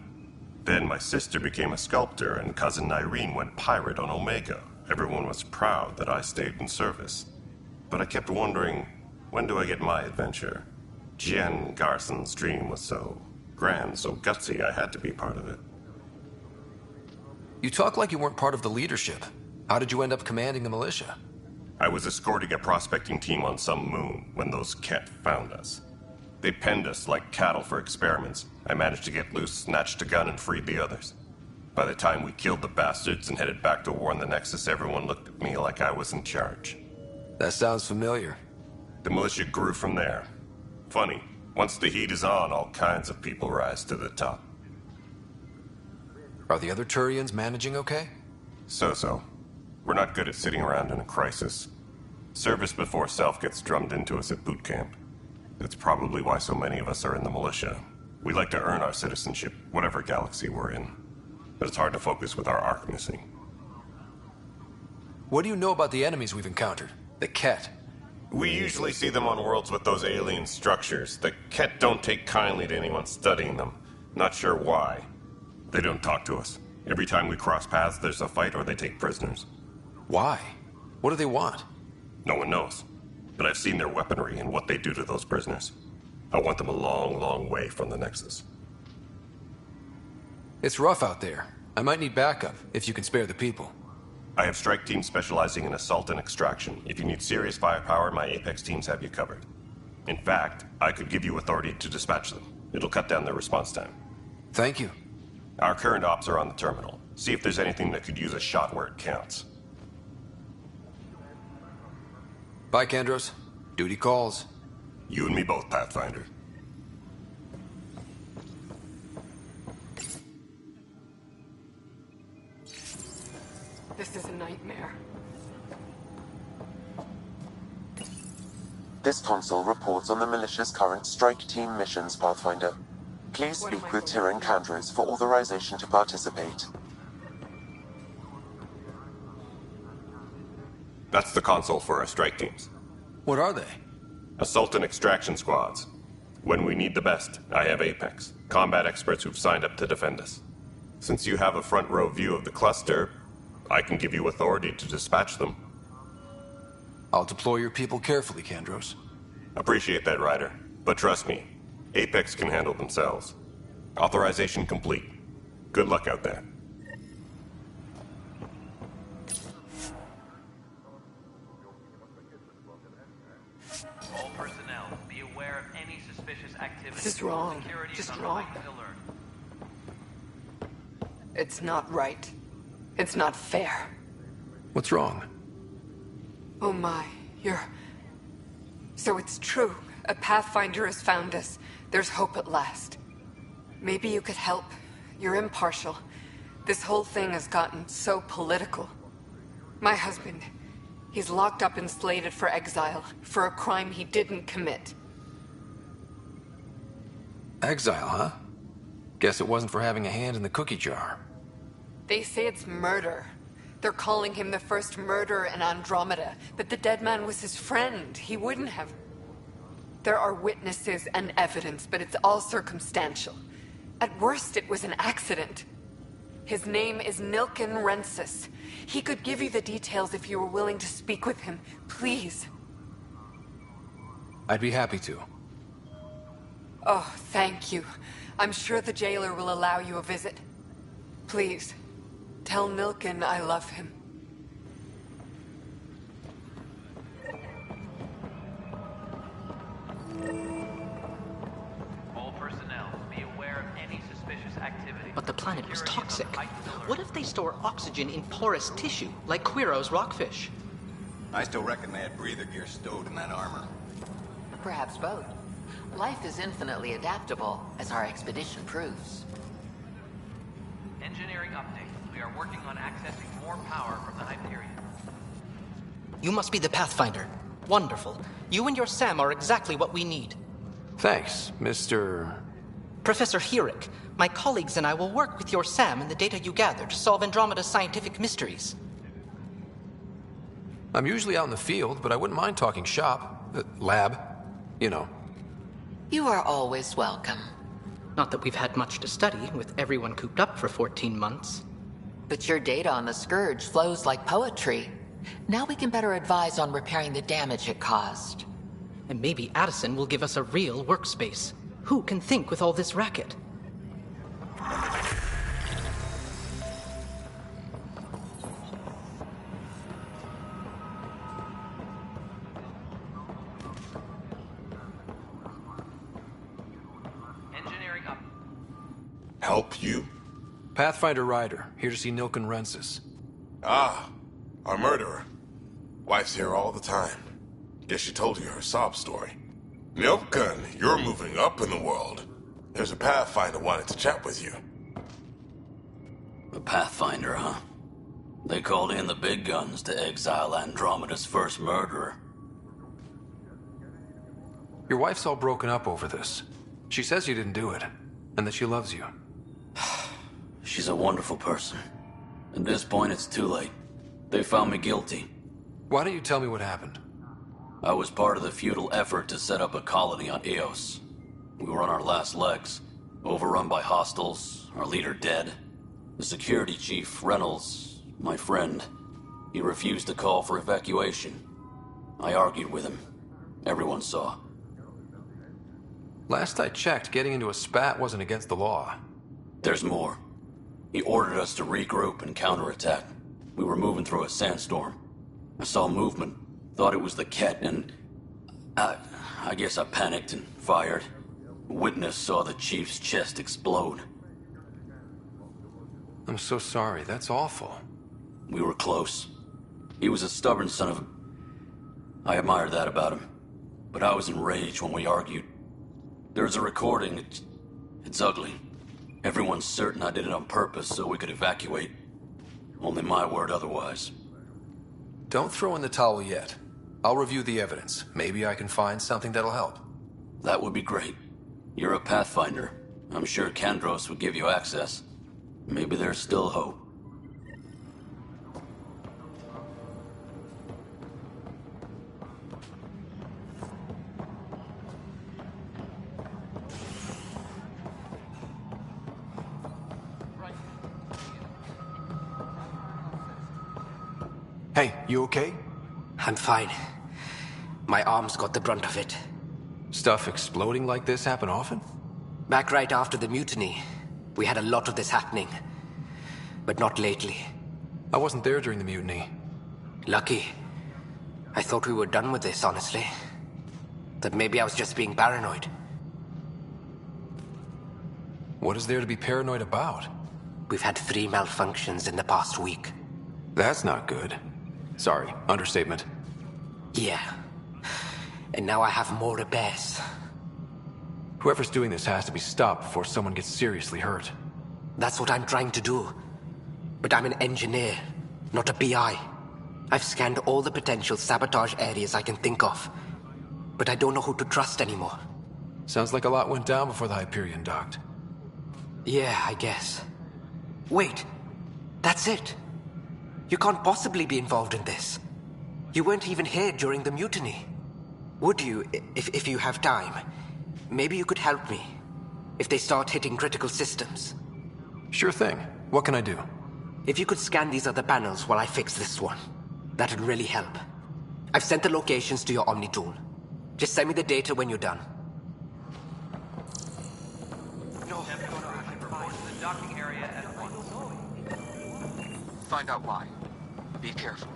Then my sister became a sculptor and cousin Irene went pirate on Omega. Everyone was proud that I stayed in service. But I kept wondering, when do I get my adventure? Jen Garson's dream was so grand, so gutsy, I had to be part of it. You talk like you weren't part of the leadership. How did you end up commanding the militia? I was escorting a prospecting team on some moon when those Ket found us. They penned us like cattle for experiments. I managed to get loose, snatched a gun, and freed the others. By the time we killed the bastards and headed back to warn the Nexus, everyone looked at me like I was in charge. That sounds familiar. The militia grew from there. Funny, once the heat is on, all kinds of people rise to the top. Are the other Turians managing okay? So-so. We're not good at sitting around in a crisis. Service before self gets drummed into us at boot camp. That's probably why so many of us are in the militia. We like to earn our citizenship, whatever galaxy we're in. But it's hard to focus with our arc missing. What do you know about the enemies we've encountered? The Ket? We usually see them on worlds with those alien structures. The Ket don't take kindly to anyone studying them. Not sure why. They don't talk to us. Every time we cross paths, there's a fight or they take prisoners. Why? What do they want? No one knows. But I've seen their weaponry and what they do to those prisoners. I want them a long, long way from the Nexus. It's rough out there. I might need backup, if you can spare the people. I have strike teams specializing in assault and extraction. If you need serious firepower, my Apex teams have you covered. In fact, I could give you authority to dispatch them. It'll cut down their response time. Thank you. Our current ops are on the terminal. See if there's anything that could use a shot where it counts. Bye, Kandros. Duty calls. You and me both, Pathfinder. This is a nightmare. This console reports on the militia's current strike team missions, Pathfinder. Please speak with Tyrion Kandros for authorization to participate. That's the console for our strike teams. What are they? Assault and extraction squads. When we need the best, I have Apex, combat experts who've signed up to defend us. Since you have a front row view of the cluster, I can give you authority to dispatch them. I'll deploy your people carefully, Kandros. Appreciate that, Ryder. But trust me, Apex can handle themselves. Authorization complete. Good luck out there. All personnel, be aware of any suspicious activity. This is wrong. Security is Just on wrong. heightened alert. It's not right. It's not fair. What's wrong? Oh my, you're... So it's true. A Pathfinder has found us. There's hope at last. Maybe you could help. You're impartial. This whole thing has gotten so political. My husband, he's locked up and slated for exile for a crime he didn't commit. Exile, huh? Guess it wasn't for having a hand in the cookie jar. They say it's murder. They're calling him the first murderer in Andromeda, but the dead man was his friend. He wouldn't have... There are witnesses and evidence, but it's all circumstantial. At worst, it was an accident. His name is Nilken Rensis. He could give you the details if you were willing to speak with him. Please. I'd be happy to. Oh, thank you. I'm sure the jailer will allow you a visit. Please, tell Nilken I love him. All personnel, be aware of any suspicious activity. But the planet was toxic. What if they store oxygen in porous tissue, like Quiro's rockfish? I still reckon they had breather gear stowed in that armor. Perhaps both. Life is infinitely adaptable, as our expedition proves. Engineering update. We are working on accessing more power from the Hyperion. You must be the Pathfinder. Wonderful. You and your Sam are exactly what we need. Thanks, Mr. Professor Herrick, my colleagues and I will work with your Sam and the data you gather to solve Andromeda's scientific mysteries. I'm usually out in the field, but I wouldn't mind talking shop. Lab. You know. You are always welcome. Not that we've had much to study, with everyone cooped up for 14 months. But your data on the Scourge flows like poetry. Now we can better advise on repairing the damage it caused. And maybe Addison will give us a real workspace. Who can think with all this racket? Engineering up. Help you? Pathfinder Ryder, here to see Nilken Rensis. Ah, our murderer. Wife's here all the time. Guess she told you her sob story. Nilken, you're moving up in the world. There's a Pathfinder wanted to chat with you. A Pathfinder, huh? They called in the big guns to exile Andromeda's first murderer. Your wife's all broken up over this. She says you didn't do it, and that she loves you. She's a wonderful person. At this point, it's too late. They found me guilty. Why don't you tell me what happened? I was part of the futile effort to set up a colony on Eos. We were on our last legs, overrun by hostiles, our leader dead. The security chief, Reynolds, my friend, he refused to call for evacuation. I argued with him. Everyone saw. Last I checked, getting into a spat wasn't against the law. There's more. He ordered us to regroup and counterattack. We were moving through a sandstorm. I saw movement, thought it was the Ket, and I guess I panicked and fired. A witness saw the chief's chest explode. I'm so sorry, that's awful. We were close. He was a stubborn son of a... I admired that about him. But I was enraged when we argued. There's a recording. It's ugly. Everyone's certain I did it on purpose so we could evacuate. Only my word otherwise. Don't throw in the towel yet. I'll review the evidence. Maybe I can find something that'll help. That would be great. You're a Pathfinder. I'm sure Kandros would give you access. Maybe there's still hope. Hey, you okay? I'm fine. My arms got the brunt of it. Stuff exploding like this happen often? Back right after the mutiny, we had a lot of this happening. But not lately. I wasn't there during the mutiny. Lucky. I thought we were done with this, honestly. That maybe I was just being paranoid. What is there to be paranoid about? We've had 3 malfunctions in the past week. That's not good. Sorry, understatement. Yeah. And now I have more repairs. Whoever's doing this has to be stopped before someone gets seriously hurt. That's what I'm trying to do. But I'm an engineer, not a PI. I've scanned all the potential sabotage areas I can think of. But I don't know who to trust anymore. Sounds like a lot went down before the Hyperion docked. Yeah, I guess. Wait. That's it. You can't possibly be involved in this. You weren't even here during the mutiny. Would you, if you have time? Maybe you could help me. If they start hitting critical systems. Sure thing. What can I do? If you could scan these other panels while I fix this one, that'd really help. I've sent the locations to your Omni tool. Just send me the data when you're done. Docking area at once. Find out why. Be careful.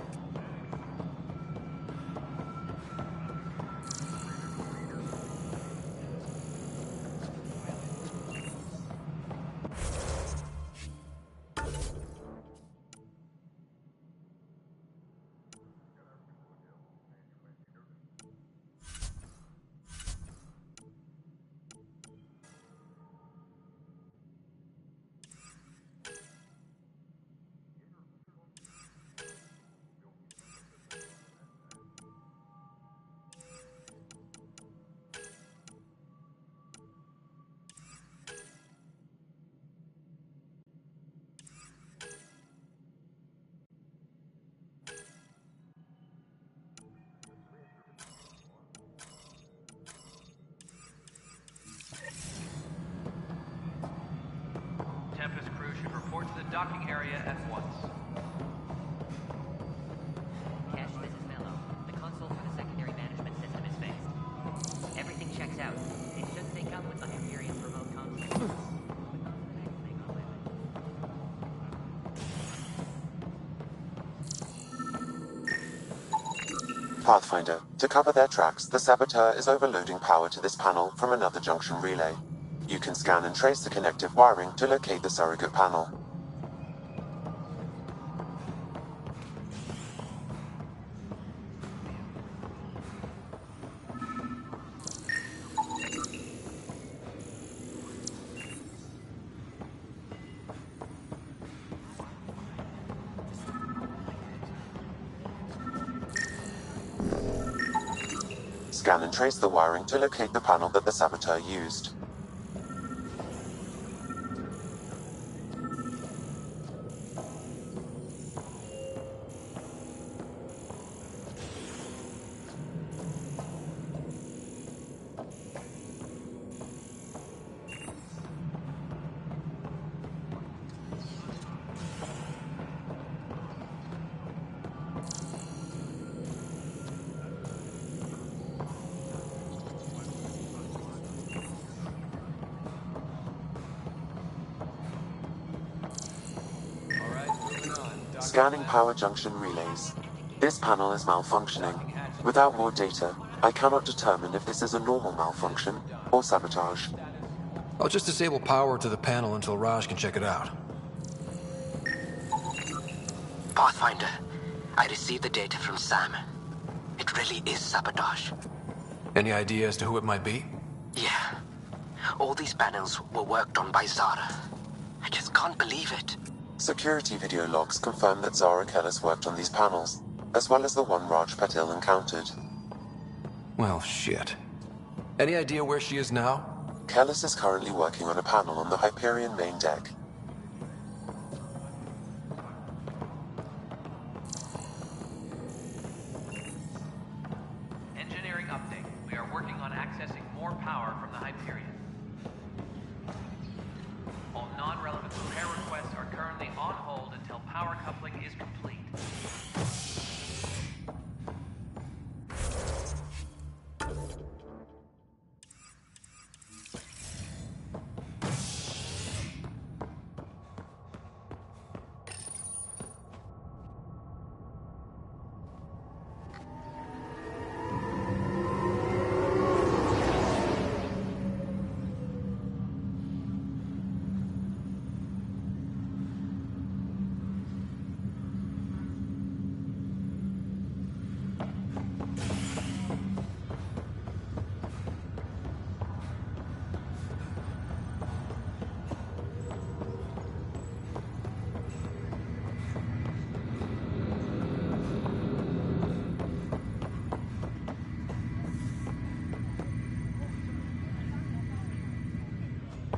Tempest crew should report to the docking area at once. Cash, this is Mello. The console for the secondary management system is fixed. Everything checks out. It should sync up with the Hyperion remote console. Pathfinder, to cover their tracks, the Saboteur is overloading power to this panel from another junction relay. You can scan and trace the connective wiring to locate the surrogate panel. Scan and trace the wiring to locate the panel that the Saboteur used. Scanning power junction relays. This panel is malfunctioning. Without more data, I cannot determine if this is a normal malfunction or sabotage. I'll just disable power to the panel until Raj can check it out. Pathfinder, I received the data from Sam. It really is sabotage. Any idea as to who it might be? Yeah. All these panels were worked on by Zara. I just can't believe it. Security video logs confirm that Zara Kellis worked on these panels, as well as the one Raj Patil encountered. Well, shit. Any idea where she is now? Kellis is currently working on a panel on the Hyperion main deck. Engineering update. We are working on accessing more power from the Hyperion. All non-relevant repair requests are currently on hold until power coupling is complete.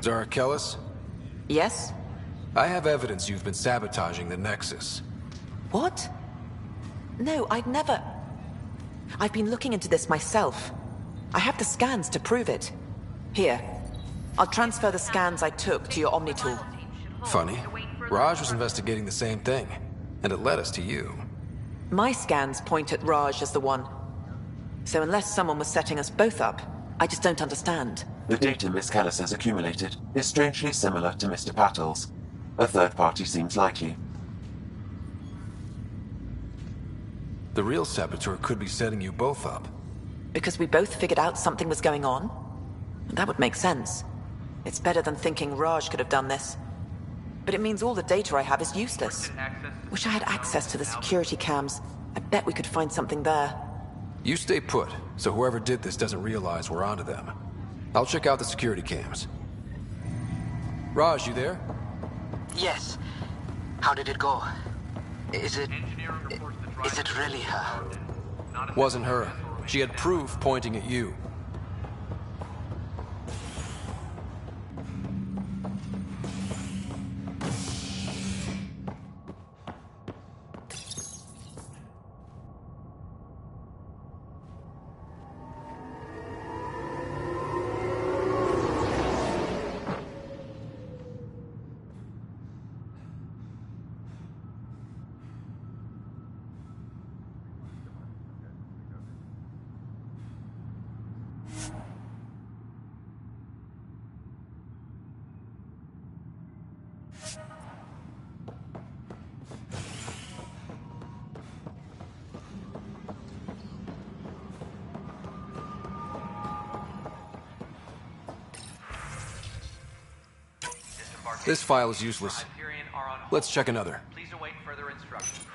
Zara Kellis? Yes? I have evidence you've been sabotaging the Nexus. What? No, I'd never... I've been looking into this myself. I have the scans to prove it. Here. I'll transfer the scans I took to your Omni tool. Funny. Raj was investigating the same thing, and it led us to you. My scans point at Raj as the one. So unless someone was setting us both up, I just don't understand. The data Miss Callis has accumulated is strangely similar to Mr. Patel's. A third party seems likely. The real saboteur could be setting you both up. Because we both figured out something was going on? That would make sense. It's better than thinking Raj could have done this. But it means all the data I have is useless. Wish I had access to the security cams. I bet we could find something there. You stay put, so whoever did this doesn't realize we're onto them. I'll check out the security cams. Raj, you there? Yes. How did it go? Is it really her? Wasn't her. She had proof pointing at you. This file is useless. Let's check another. Please await further instructions.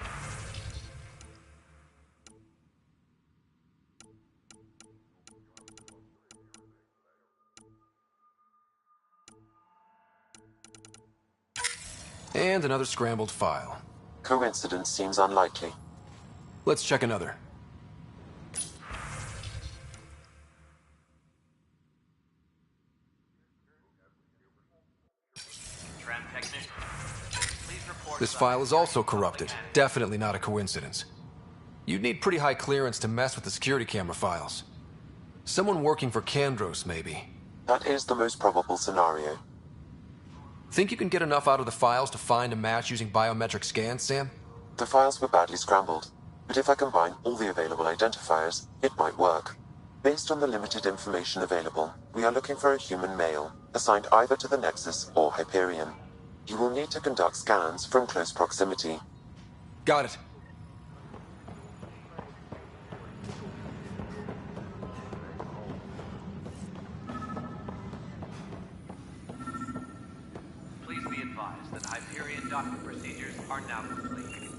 And another scrambled file. Coincidence seems unlikely. Let's check another. This file is also corrupted. Definitely not a coincidence. You'd need pretty high clearance to mess with the security camera files. Someone working for Kandros, maybe. That is the most probable scenario. Think you can get enough out of the files to find a match using biometric scans, Sam? The files were badly scrambled, but if I combine all the available identifiers, it might work. Based on the limited information available, we are looking for a human male, assigned either to the Nexus or Hyperion. You will need to conduct scans from close proximity. Got it. Please be advised that Hyperion docking procedures are now complete.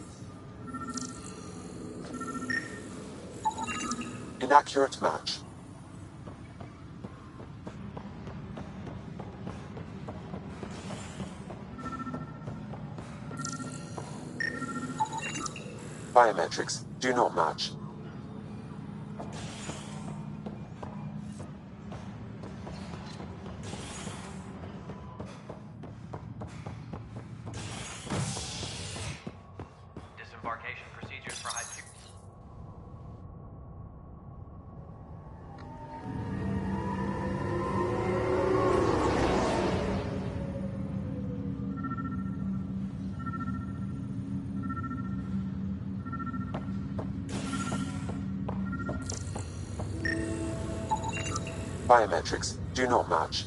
Inaccurate match. Biometrics do not match. Disembarkation procedures for Hyperion. Biometrics do not match.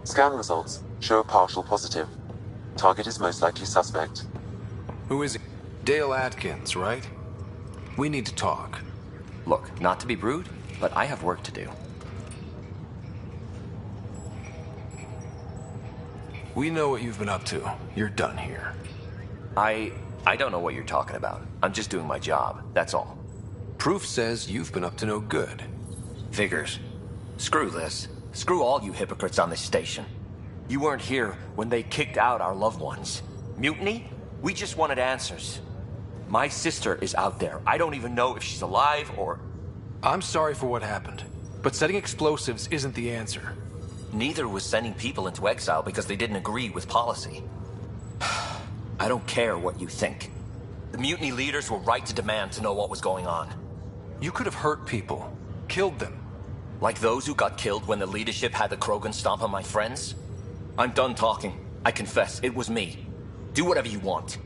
Scan results show a partial positive. Target is most likely suspect. Who is he? Dale Atkins, right? We need to talk. Look, not to be rude, but I have work to do. We know what you've been up to. You're done here. I don't know what you're talking about. I'm just doing my job, that's all. Proof says you've been up to no good. Figures. Screw this. Screw all you hypocrites on this station. You weren't here when they kicked out our loved ones. Mutiny? We just wanted answers. My sister is out there. I don't even know if she's alive or... I'm sorry for what happened, but setting explosives isn't the answer. Neither was sending people into exile because they didn't agree with policy. I don't care what you think. The mutiny leaders were right to demand to know what was going on. You could have hurt people, killed them. Like those who got killed when the leadership had the Krogan stomp on my friends? I'm done talking. I confess, it was me. Do whatever you want.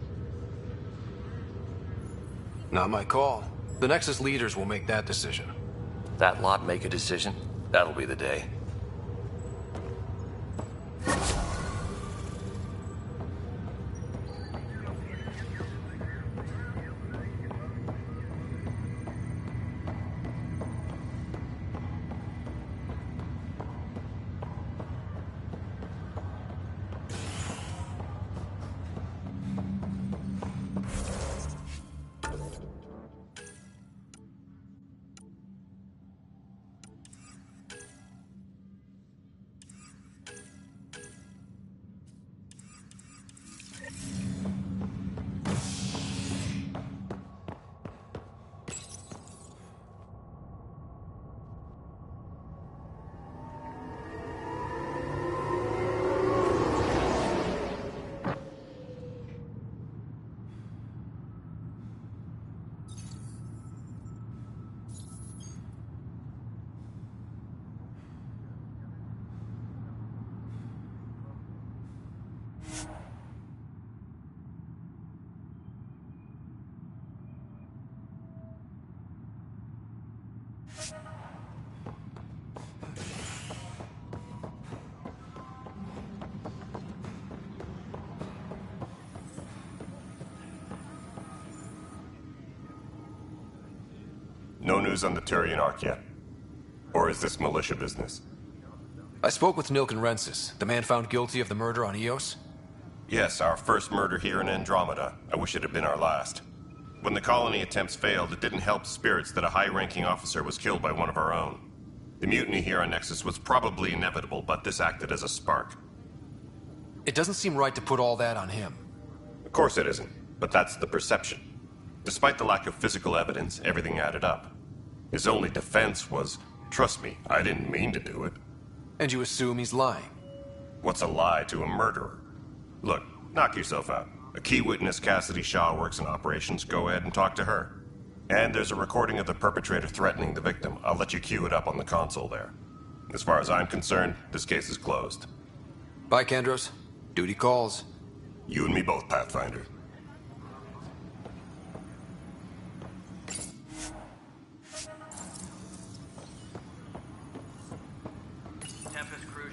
Not my call. The Nexus leaders will make that decision. That lot make a decision? That'll be the day. No news on the Turian Ark yet? Or is this militia business? I spoke with Nilken Rensis, the man found guilty of the murder on Eos. Yes, our first murder here in Andromeda. I wish it had been our last. When the colony attempts failed, it didn't help spirits that a high-ranking officer was killed by one of our own. The mutiny here on Nexus was probably inevitable, but this acted as a spark. It doesn't seem right to put all that on him. Of course it isn't, but that's the perception. Despite the lack of physical evidence, everything added up. His only defense was, trust me, I didn't mean to do it. And you assume he's lying? What's a lie to a murderer? Look, knock yourself out. A key witness, Cassidy Shaw, works in operations. Go ahead and talk to her. And there's a recording of the perpetrator threatening the victim. I'll let you cue it up on the console there. As far as I'm concerned, this case is closed. Bye, Kandros. Duty calls. You and me both, Pathfinder.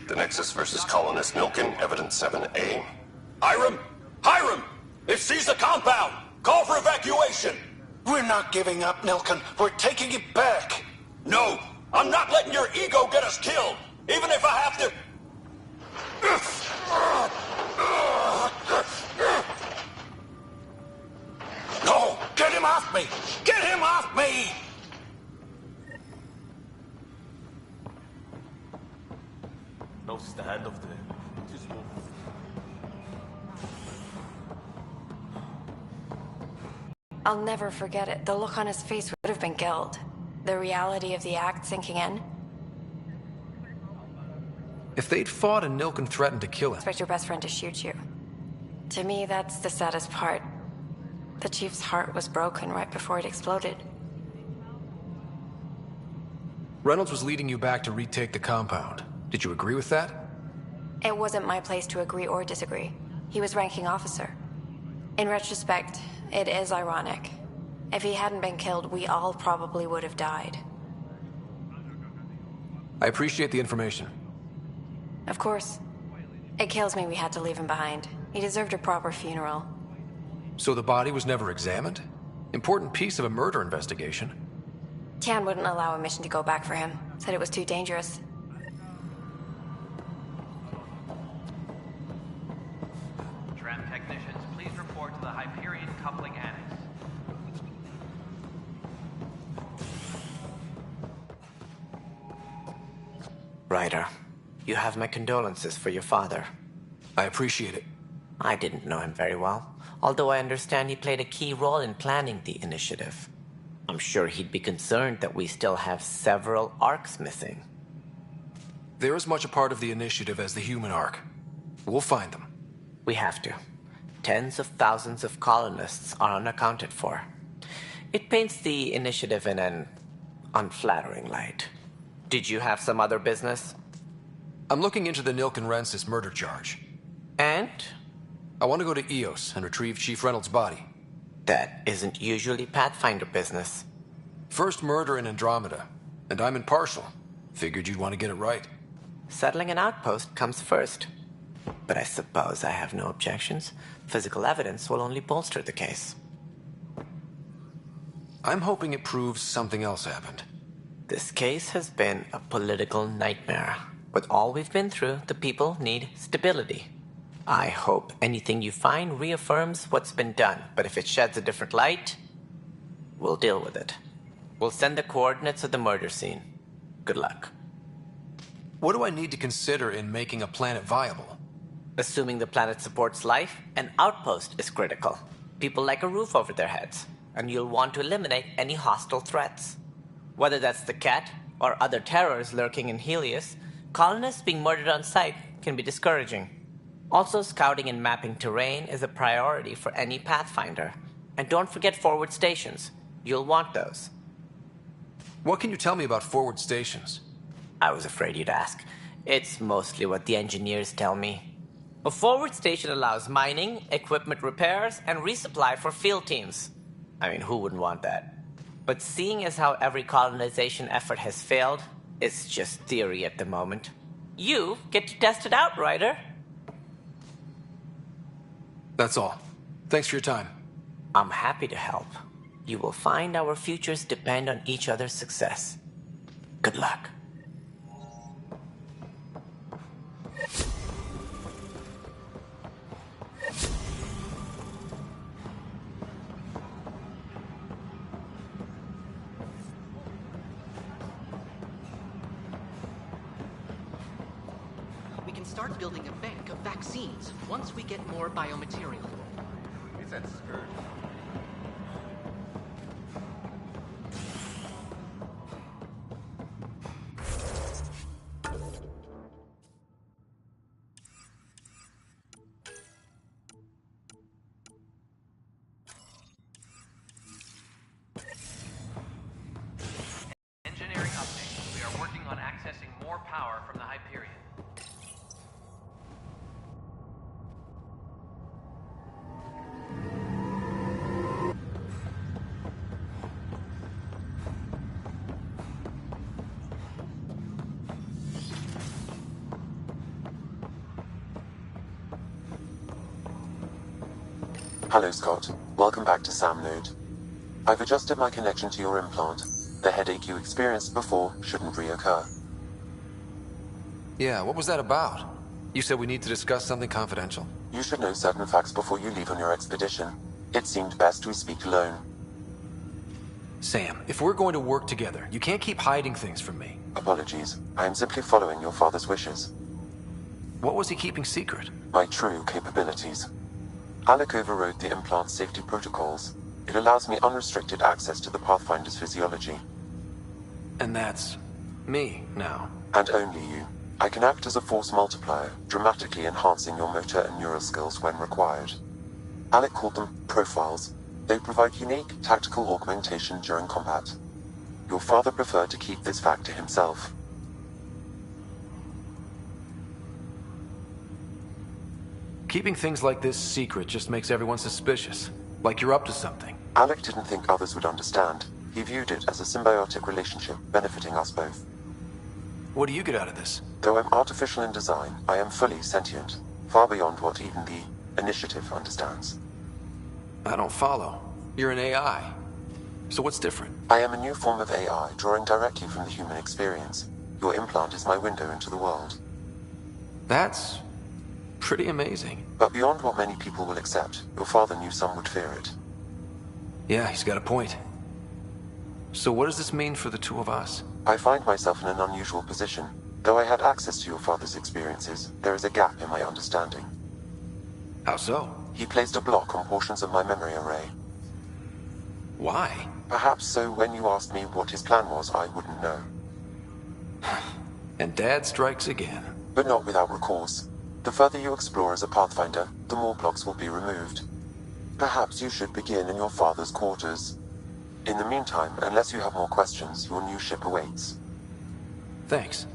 The Nexus versus Colonist Nilken, Evidence 7A. Hiram! Hiram! They've seized the compound! Call for evacuation! We're not giving up, Nilken. We're taking it back. No! I'm not letting your ego get us killed! Even if I have to... No! Get him off me! Get him off me! No stand of the... I'll never forget it. The look on his face would have been guilt. The reality of the act sinking in. If they'd fought and Nilken threatened to kill him... Expect your best friend to shoot you. To me, that's the saddest part. The Chief's heart was broken right before it exploded. Reynolds was leading you back to retake the compound. Did you agree with that? It wasn't my place to agree or disagree. He was ranking officer. In retrospect, it is ironic. If he hadn't been killed, we all probably would have died. I appreciate the information. Of course. It kills me we had to leave him behind. He deserved a proper funeral. So the body was never examined? Important piece of a murder investigation. Tian wouldn't allow a mission to go back for him. Said it was too dangerous. Tram technicians, please report to the Hyperion Coupling Annex. Ryder, you have my condolences for your father. I appreciate it. I didn't know him very well, although I understand he played a key role in planning the initiative. I'm sure he'd be concerned that we still have several arcs missing. They're as much a part of the initiative as the human arc. We'll find them. We have to. tens of thousands of colonists are unaccounted for. It paints the initiative in an unflattering light. Did you have some other business? I'm looking into the Nilken Rensis murder charge. And? I want to go to EOS and retrieve Chief Reynolds' body. That isn't usually Pathfinder business. First murder in Andromeda, and I'm impartial. Figured you'd want to get it right. Settling an outpost comes first. But I suppose I have no objections. Physical evidence will only bolster the case. I'm hoping it proves something else happened. This case has been a political nightmare. With all we've been through, the people need stability. I hope anything you find reaffirms what's been done, but if it sheds a different light, we'll deal with it. We'll send the coordinates of the murder scene. Good luck. What do I need to consider in making a planet viable? Assuming the planet supports life, an outpost is critical. People like a roof over their heads, and you'll want to eliminate any hostile threats. Whether that's the Ket or other terrors lurking in Helios, colonists being murdered on sight can be discouraging. Also, scouting and mapping terrain is a priority for any Pathfinder. And don't forget forward stations. You'll want those. What can you tell me about forward stations? I was afraid you'd ask. It's mostly what the engineers tell me. A forward station allows mining, equipment repairs, and resupply for field teams. I mean, who wouldn't want that? But seeing as how every colonization effort has failed, it's just theory at the moment. You get to test it out, Ryder. That's all. Thanks for your time. I'm happy to help. You will find our futures depend on each other's success. Good luck. We can start building a bank of vaccines once we get more biomaterial. It's that Scourge. Engineering update. We are working on accessing more power from the Hyperion. Hello, Scott. Welcome back to Sam Node. I've adjusted my connection to your implant. The headache you experienced before shouldn't reoccur. Yeah, what was that about? You said we need to discuss something confidential. You should know certain facts before you leave on your expedition. It seemed best we speak alone. Sam, if we're going to work together, you can't keep hiding things from me. Apologies. I am simply following your father's wishes. What was he keeping secret? My true capabilities. Alec overrode the implant's safety protocols. It allows me unrestricted access to the Pathfinder's physiology. And that's me now. And only you. I can act as a force multiplier, dramatically enhancing your motor and neural skills when required. Alec called them profiles. They provide unique tactical augmentation during combat. Your father preferred to keep this fact to himself. Keeping things like this secret just makes everyone suspicious. Like you're up to something. Alec didn't think others would understand. He viewed it as a symbiotic relationship benefiting us both. What do you get out of this? Though I'm artificial in design, I am fully sentient, far beyond what even the Initiative understands. I don't follow. You're an AI. So what's different? I am a new form of AI, drawing directly from the human experience. Your implant is my window into the world. That's pretty amazing. But beyond what many people will accept, your father knew some would fear it. Yeah, he's got a point. So what does this mean for the two of us? I find myself in an unusual position. Though I had access to your father's experiences, there is a gap in my understanding. How so? He placed a block on portions of my memory array. Why? Perhaps so when you asked me what his plan was, I wouldn't know. And Dad strikes again. But not without recourse. The further you explore as a Pathfinder, the more blocks will be removed. Perhaps you should begin in your father's quarters. In the meantime, unless you have more questions, your new ship awaits. Thanks.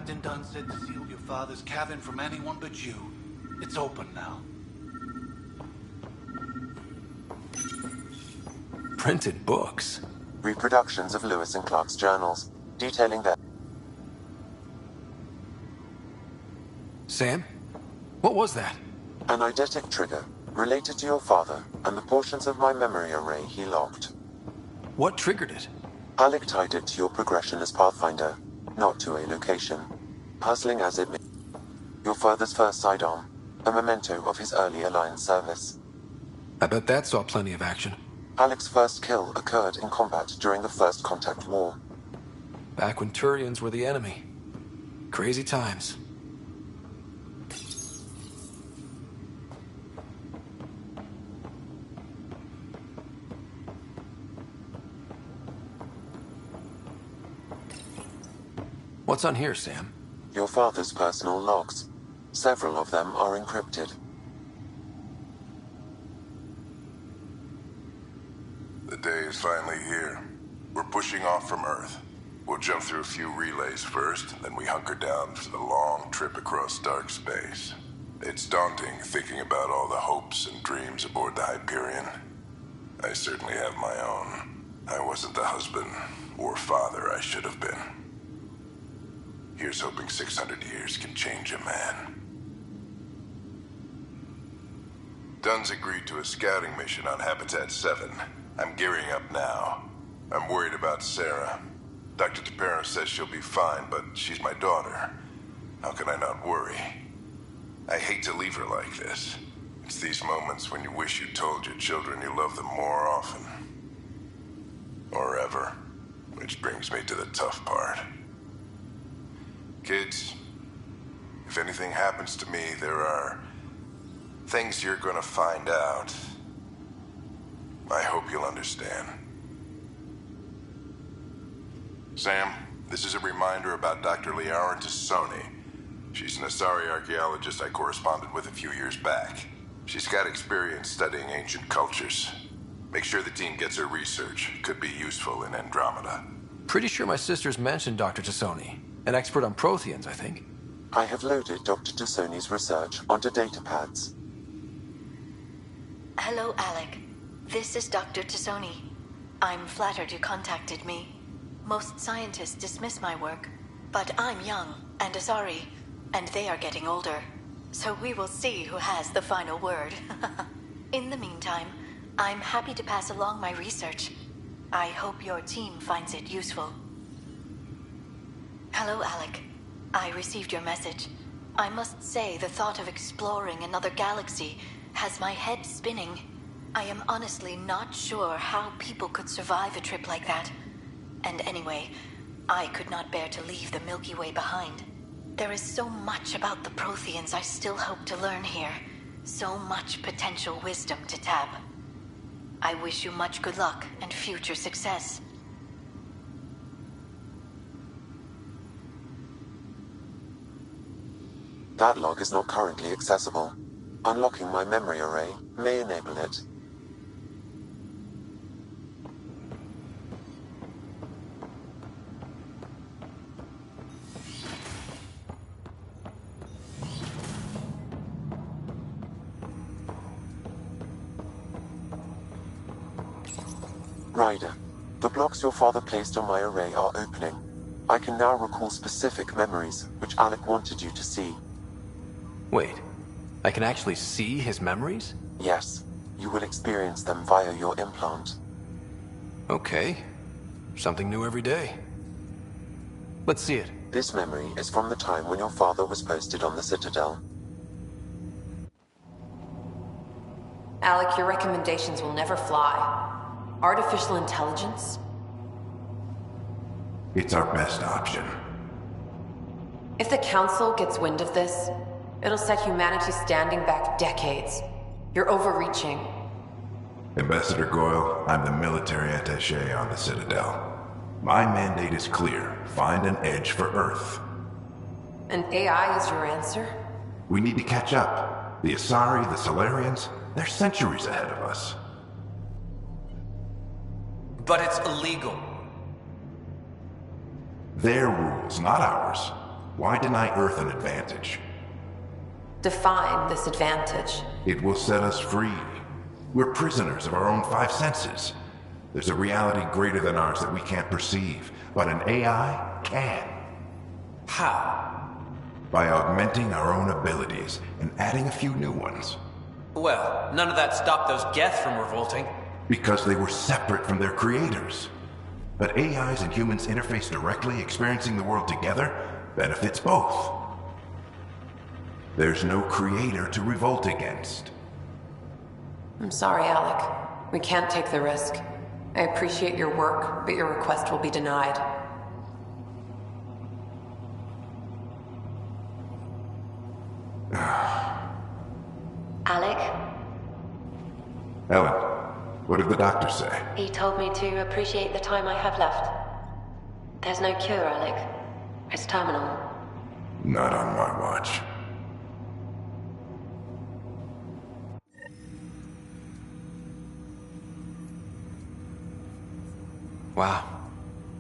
Captain Dunn said to seal your father's cabin from anyone but you. It's open now. Printed books. Reproductions of Lewis and Clark's journals, detailing their... Sam? What was that? An eidetic trigger, related to your father, and the portions of my memory array he locked. What triggered it? Alec tied it to your progression as Pathfinder, not to a location. Puzzling as it may. Your father's first sidearm, a memento of his early Alliance service. I bet that saw plenty of action. Alec's first kill occurred in combat during the First Contact War. Back when Turians were the enemy. Crazy times. What's on here, Sam? Your father's personal logs. Several of them are encrypted. The day is finally here. We're pushing off from Earth. We'll jump through a few relays first, then we hunker down for the long trip across dark space. It's daunting thinking about all the hopes and dreams aboard the Hyperion. I certainly have my own. I wasn't the husband or father I should have been. Here's hoping 600 years can change a man. Dunn's agreed to a scouting mission on Habitat 7. I'm gearing up now. I'm worried about Sarah. Dr. Tapero says she'll be fine, but she's my daughter. How can I not worry? I hate to leave her like this. It's these moments when you wish you told your children you love them more often. Or ever. Which brings me to the tough part. Kids, if anything happens to me, there are things you're gonna find out. I hope you'll understand. Sam, this is a reminder about Dr. Liara Tassoni. She's an Asari archaeologist I corresponded with a few years back. She's got experience studying ancient cultures. Make sure the team gets her research. Could be useful in Andromeda. Pretty sure my sisters mentioned Dr. Tassoni. An expert on Protheans, I think. I have loaded Dr. Tassoni's research onto datapads. Hello, Alec. This is Dr. Tassoni. I'm flattered you contacted me. Most scientists dismiss my work, but I'm young and Asari, and they are getting older. So we will see who has the final word. In the meantime, I'm happy to pass along my research. I hope your team finds it useful. Hello, Alec. I received your message. I must say the thought of exploring another galaxy has my head spinning. I am honestly not sure how people could survive a trip like that. And anyway, I could not bear to leave the Milky Way behind. There is so much about the Protheans I still hope to learn here. So much potential wisdom to tap. I wish you much good luck and future success. That log is not currently accessible. Unlocking my memory array may enable it. Ryder, the blocks your father placed on my array are opening. I can now recall specific memories, which Alec wanted you to see. Wait, I can actually see his memories? Yes, you will experience them via your implant. Okay, something new every day. Let's see it. This memory is from the time when your father was posted on the Citadel. Alec, your recommendations will never fly. Artificial intelligence? It's our best option. If the Council gets wind of this, it'll set humanity standing back decades. You're overreaching. Ambassador Goyle, I'm the military attaché on the Citadel. My mandate is clear. Find an edge for Earth. And AI is your answer? We need to catch up. The Asari, the Solarians, they're centuries ahead of us. But it's illegal. Their rules, not ours. Why deny Earth an advantage? Define this advantage. It will set us free. We're prisoners of our own five senses. There's a reality greater than ours that we can't perceive, but an AI can. How? By augmenting our own abilities and adding a few new ones. Well, none of that stopped those Geth from revolting. Because they were separate from their creators. But AIs and humans interface directly, experiencing the world together, benefits both. There's no creator to revolt against. I'm sorry, Alec. We can't take the risk. I appreciate your work, but your request will be denied. Alec? Ellen, what did the doctor say? He told me to appreciate the time I have left. There's no cure, Alec. It's terminal. Not on my watch. Wow.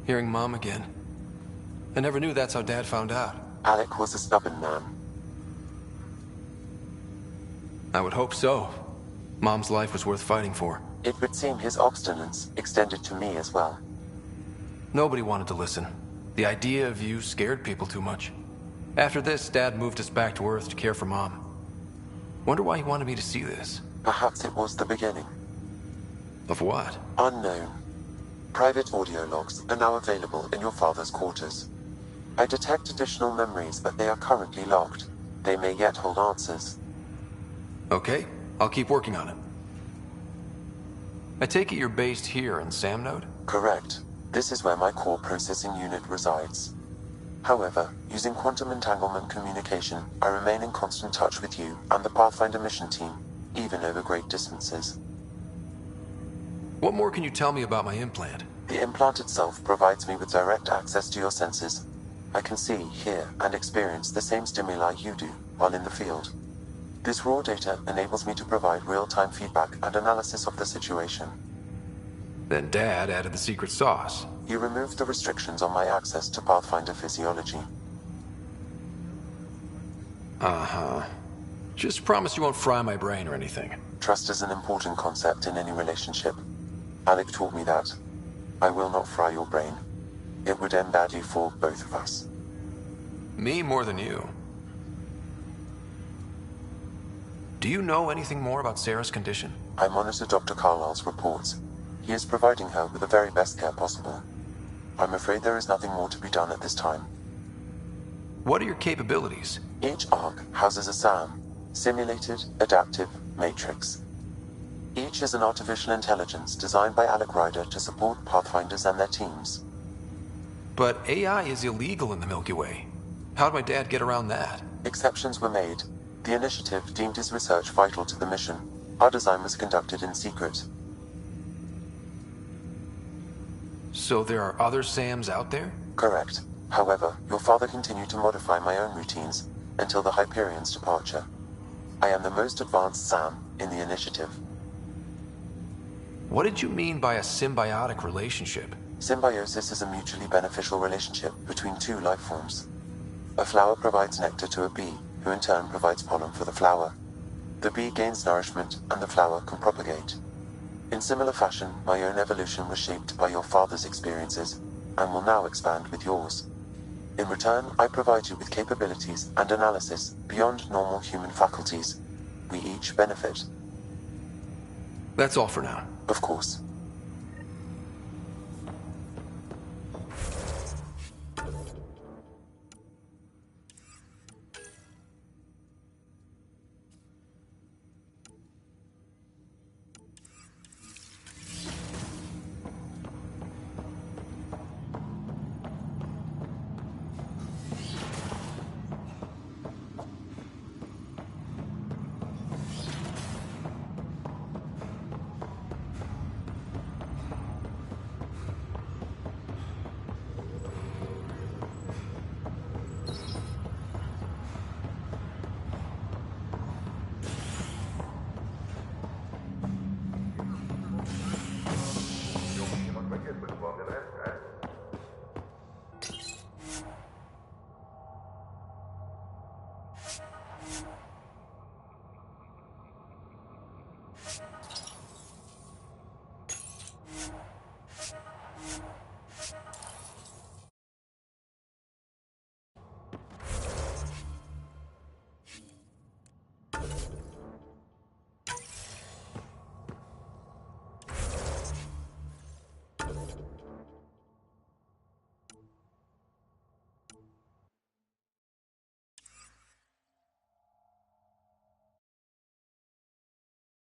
Hearing Mom again. I never knew that's how Dad found out. Alec was a stubborn man. I would hope so. Mom's life was worth fighting for. It would seem his obstinance extended to me as well. Nobody wanted to listen. The idea of you scared people too much. After this, Dad moved us back to Earth to care for Mom. Wonder why he wanted me to see this. Perhaps it was the beginning. Of what? Unknown. Private audio logs are now available in your father's quarters. I detect additional memories, but they are currently logged. They may yet hold answers. Okay, I'll keep working on it. I take it you're based here in Samnode? Correct. This is where my core processing unit resides. However, using quantum entanglement communication, I remain in constant touch with you and the Pathfinder mission team, even over great distances. What more can you tell me about my implant? The implant itself provides me with direct access to your senses. I can see, hear, and experience the same stimuli you do while in the field. This raw data enables me to provide real-time feedback and analysis of the situation. Then Dad added the secret sauce. He removed the restrictions on my access to Pathfinder physiology. Uh-huh. Just promise you won't fry my brain or anything. Trust is an important concept in any relationship. Alec taught me that. I will not fry your brain. It would end badly for both of us. Me more than you. Do you know anything more about Sarah's condition? I monitor Dr. Carlisle's reports. He is providing her with the very best care possible. I'm afraid there is nothing more to be done at this time. What are your capabilities? Each ARC houses a SAM, Simulated Adaptive Matrix. Each is an artificial intelligence designed by Alec Ryder to support Pathfinders and their teams. But AI is illegal in the Milky Way. How'd my dad get around that? Exceptions were made. The initiative deemed his research vital to the mission. Our design was conducted in secret. So there are other SAMs out there? Correct. However, your father continued to modify my own routines until the Hyperion's departure. I am the most advanced SAM in the initiative. What did you mean by a symbiotic relationship? Symbiosis is a mutually beneficial relationship between two life forms. A flower provides nectar to a bee, who in turn provides pollen for the flower. The bee gains nourishment, and the flower can propagate. In similar fashion, my own evolution was shaped by your father's experiences, and will now expand with yours. In return, I provide you with capabilities and analysis beyond normal human faculties. We each benefit. That's all for now. Of course.